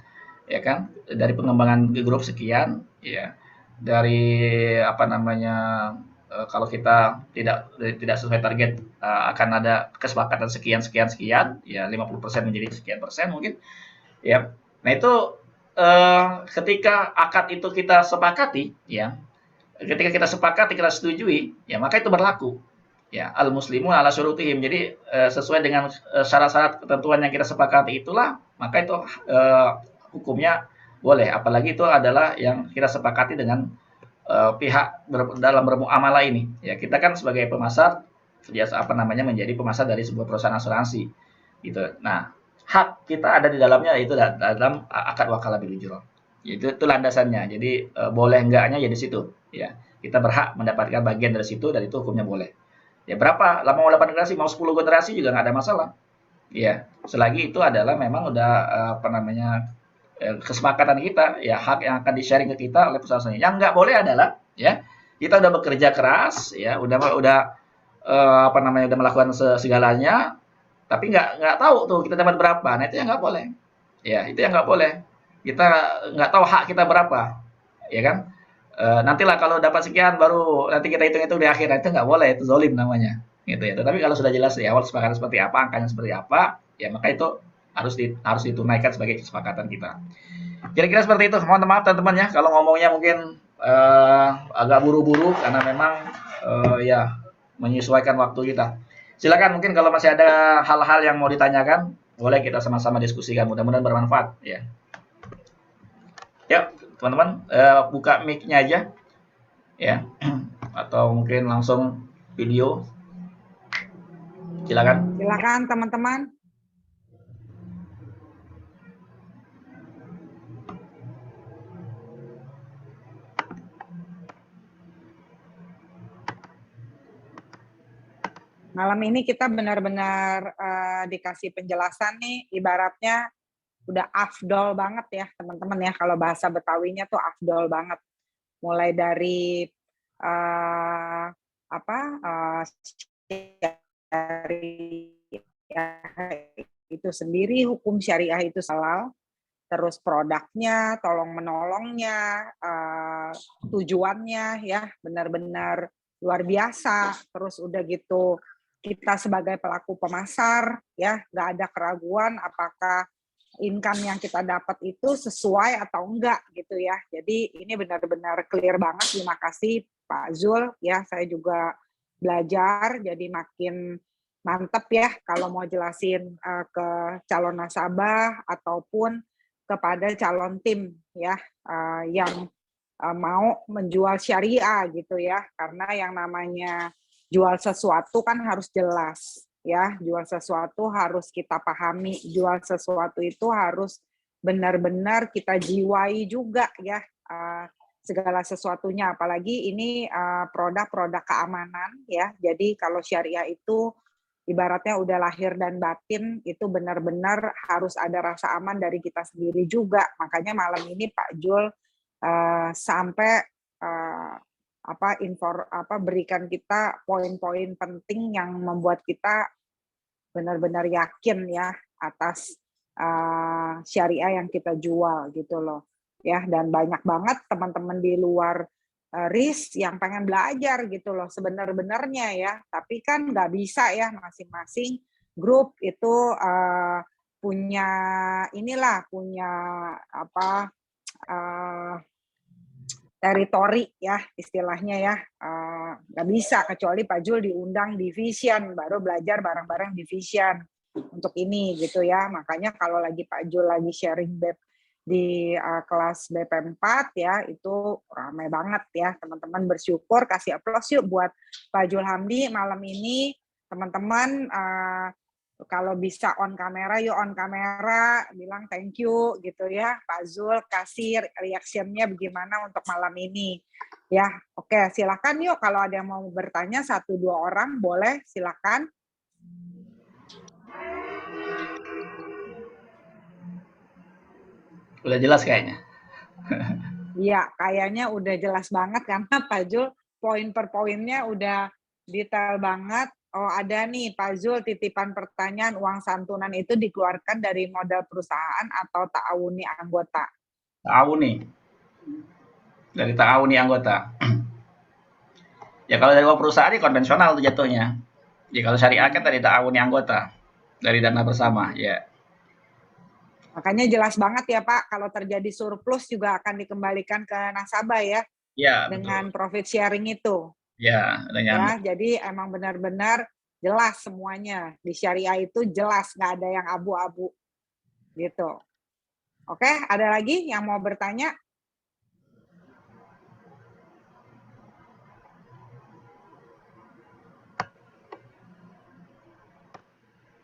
ya kan dari pengembangan grup sekian ya dari apa namanya kalau kita tidak sesuai target akan ada kesepakatan sekian sekian sekian ya 50% menjadi sekian persen mungkin ya. Nah itu ketika akad itu kita sepakati ya ketika kita sepakati kita setujui ya maka itu berlaku ya al muslimun ala syurutihim jadi sesuai dengan syarat-syarat ketentuan yang kita sepakati itulah maka itu hukumnya boleh apalagi itu adalah yang kita sepakati dengan pihak dalam bermuamalah ini ya kita kan sebagai pemasar biasa apa namanya menjadi pemasar dari sebuah perusahaan asuransi gitu. Nah hak kita ada di dalamnya itu dalam akad wakalah bil ujroh itu landasannya jadi boleh enggaknya ya di situ ya kita berhak mendapatkan bagian dari situ dan itu hukumnya boleh ya berapa lama mau 8 generasi mau 10 generasi juga nggak ada masalah ya selagi itu adalah memang udah apa namanya kesepakatan kita ya hak yang akan di-sharing ke kita oleh perusahaan yang nggak boleh adalah ya kita udah bekerja keras ya udah apa namanya udah melakukan segalanya tapi nggak tahu tuh kita dapat berapa nah itu yang nggak boleh ya itu yang nggak boleh kita nggak tahu hak kita berapa ya kan nantilah kalau dapat sekian baru nanti kita hitung itu di akhir nah, itu nggak boleh itu zolim namanya gitu ya tapi kalau sudah jelas di awal kesepakatan seperti apa angkanya seperti apa ya maka itu harus ditunaikan sebagai kesepakatan kita kira-kira seperti itu mohon maaf teman-teman ya kalau ngomongnya mungkin agak buru-buru karena memang ya menyesuaikan waktu kita silakan mungkin kalau masih ada hal-hal yang mau ditanyakan boleh kita sama-sama diskusikan mudah-mudahan bermanfaat ya ya teman-teman buka mic-nya aja ya atau mungkin langsung video silakan teman-teman. Malam ini kita benar-benar dikasih penjelasan nih, ibaratnya udah afdol banget ya teman-teman ya, kalau bahasa Betawinya tuh afdol banget. Mulai dari itu sendiri, hukum syariah itu halal, terus produknya, tolong menolongnya, tujuannya ya benar-benar luar biasa. Terus udah gitu kita sebagai pelaku pemasar ya nggak ada keraguan apakah income yang kita dapat itu sesuai atau enggak gitu ya. Jadi ini benar-benar clear banget. Terima kasih Pak Zul ya. Saya juga belajar jadi makin mantep ya kalau mau jelasin ke calon nasabah ataupun kepada calon tim ya yang mau menjual syariah gitu ya. Karena yang namanya jual sesuatu kan harus jelas ya, jual sesuatu harus kita pahami, jual sesuatu itu harus benar-benar kita jiwai juga ya segala sesuatunya, apalagi ini produk-produk keamanan ya. Jadi kalau syariah itu ibaratnya udah lahir dan batin itu benar-benar harus ada rasa aman dari kita sendiri juga. Makanya malam ini Pak Jul sampai berikan kita poin-poin penting yang membuat kita benar-benar yakin ya atas syariah yang kita jual gitu loh ya. Dan banyak banget teman-teman di luar RIS yang pengen belajar gitu loh sebenarnya ya, tapi kan nggak bisa ya, masing-masing grup itu punya teritori ya istilahnya ya, nggak bisa kecuali Pak Jul diundang division baru belajar bareng-bareng division untuk ini gitu ya. Makanya kalau lagi Pak Jul lagi sharing BEP di kelas BP4 ya itu ramai banget ya teman-teman. Bersyukur, kasih aplaus yuk buat Pak Jul Hamdi malam ini teman-teman. Kalau bisa on kamera, yuk on kamera, bilang thank you gitu ya. Pak Zul kasih reaksinya bagaimana untuk malam ini. Ya, oke, silakan yuk kalau ada yang mau bertanya 1-2 orang boleh, silakan. Udah jelas kayaknya. Iya, kayaknya udah jelas banget karena Pak Zul poin per poinnya udah detail banget. Oh, ada nih Pak Zul titipan pertanyaan, uang santunan itu dikeluarkan dari modal perusahaan atau ta'awuni anggota? Ta'awuni, dari ta'awuni anggota. Ya kalau dari uang perusahaan ini konvensional tuh jatuhnya. Ya kalau syariah kan dari ta'awuni anggota, dari dana bersama, ya. Makanya jelas banget ya Pak, kalau terjadi surplus juga akan dikembalikan ke nasabah ya, Ya, dengan betul. profit sharing itu. Ya, dengan Ya, jadi emang benar-benar jelas semuanya. Di syariah itu jelas, nggak ada yang abu-abu gitu. Oke, ada lagi yang mau bertanya?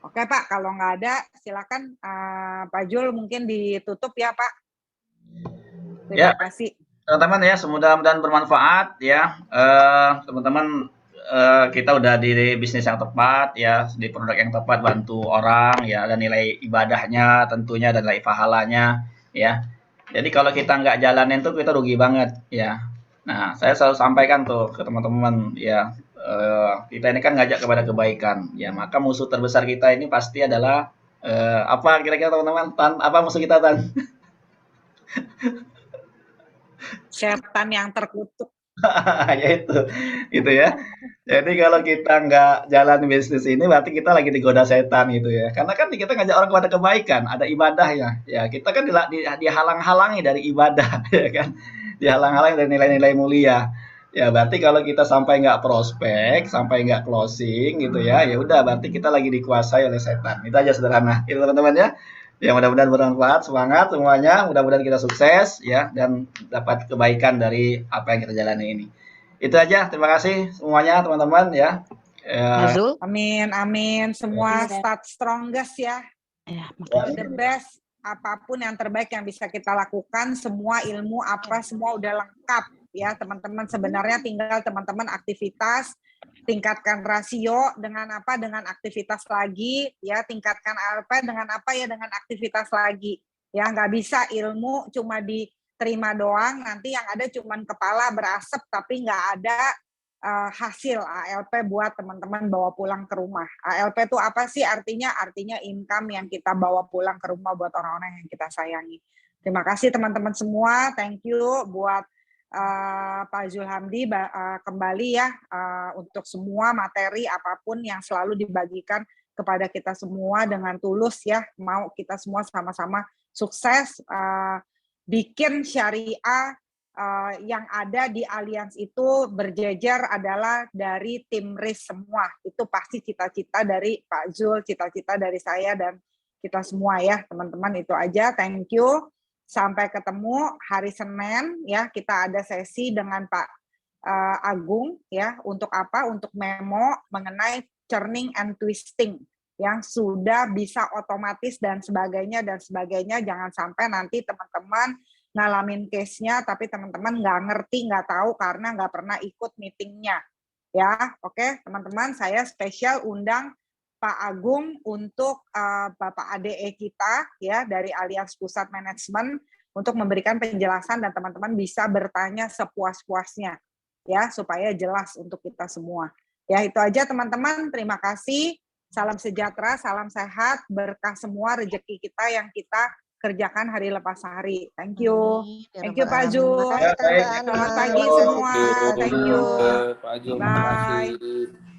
Oke Pak, kalau nggak ada silakan Pak Jul mungkin ditutup ya Pak. ya, Terima kasih. teman-teman ya, mudah-mudahan bermanfaat ya. Teman-teman, kita udah di bisnis yang tepat ya, di produk yang tepat, bantu orang ya, ada nilai ibadahnya tentunya dan nilai pahalanya ya. Jadi kalau kita nggak jalanin tuh kita rugi banget ya. Nah, saya selalu sampaikan tuh ke teman-teman ya, kita ini kan ngajak kepada kebaikan ya, maka musuh terbesar kita ini pasti adalah apa kira-kira teman-teman? Tan, apa musuh kita Tan? Setan yang terkutuk. Ya itu ya. Jadi kalau kita nggak jalan bisnis ini berarti kita lagi digoda setan gitu ya. Karena kan kita ngajak orang kepada kebaikan, ada ibadah ya. Ya kita kan dihalang-halangi dari ibadah ya kan. Dihalang-halangi dari nilai-nilai mulia. Ya berarti kalau kita sampai nggak prospek, sampai nggak closing gitu ya, ya udah berarti kita lagi dikuasai oleh setan. Itu aja sederhana. Itu teman-teman ya. Ya mudah-mudahan bermanfaat, semangat semuanya, mudah-mudahan kita sukses ya dan dapat kebaikan dari apa yang kita jalani ini. Itu aja, terima kasih semuanya teman-teman ya. Azul? Amin, amin. Semua start strongest ya. The best, apapun yang terbaik yang bisa kita lakukan, semua ilmu apa semua udah lengkap ya teman-teman. Sebenarnya tinggal teman-teman aktivitas, tingkatkan rasio dengan apa? Dengan aktivitas lagi ya, tingkatkan ALP dengan apa ya? Dengan aktivitas lagi. Ya nggak bisa ilmu cuma diterima doang, nanti yang ada cuma kepala berasap tapi nggak ada hasil ALP buat teman-teman bawa pulang ke rumah. ALP itu apa sih artinya? Artinya income yang kita bawa pulang ke rumah buat orang-orang yang kita sayangi. Terima kasih teman-teman semua. Thank you buat Pak Zulhamdi kembali ya untuk semua materi apapun yang selalu dibagikan kepada kita semua dengan tulus ya. Mau kita semua sama-sama sukses bikin syariah yang ada di Allianz itu berjejer adalah dari tim risk semua. Itu pasti cita-cita dari Pak Zul, cita-cita dari saya dan kita semua ya, teman-teman. Itu aja. Thank you. Sampai ketemu hari Senin ya. Kita ada sesi dengan Pak Agung ya. Untuk apa? Untuk memo mengenai churning and twisting yang sudah bisa otomatis dan sebagainya dan sebagainya. Jangan sampai nanti teman-teman ngalamin case-nya, tapi teman-teman nggak ngerti, nggak tahu karena nggak pernah ikut meeting-nya. Ya, oke, teman-teman, saya spesial undang Pak Agung untuk Bapak ADE kita ya dari Allianz Pusat Manajemen untuk memberikan penjelasan dan teman-teman bisa bertanya sepuas-puasnya ya supaya jelas untuk kita semua. Ya, itu aja teman-teman. Terima kasih. Salam sejahtera, salam sehat, berkah semua rezeki kita yang kita kerjakan hari lepas hari. Thank you. Thank you Pak Zul. Ya, baik. Selamat pagi semua. Thank you. Pak Azul, Bye.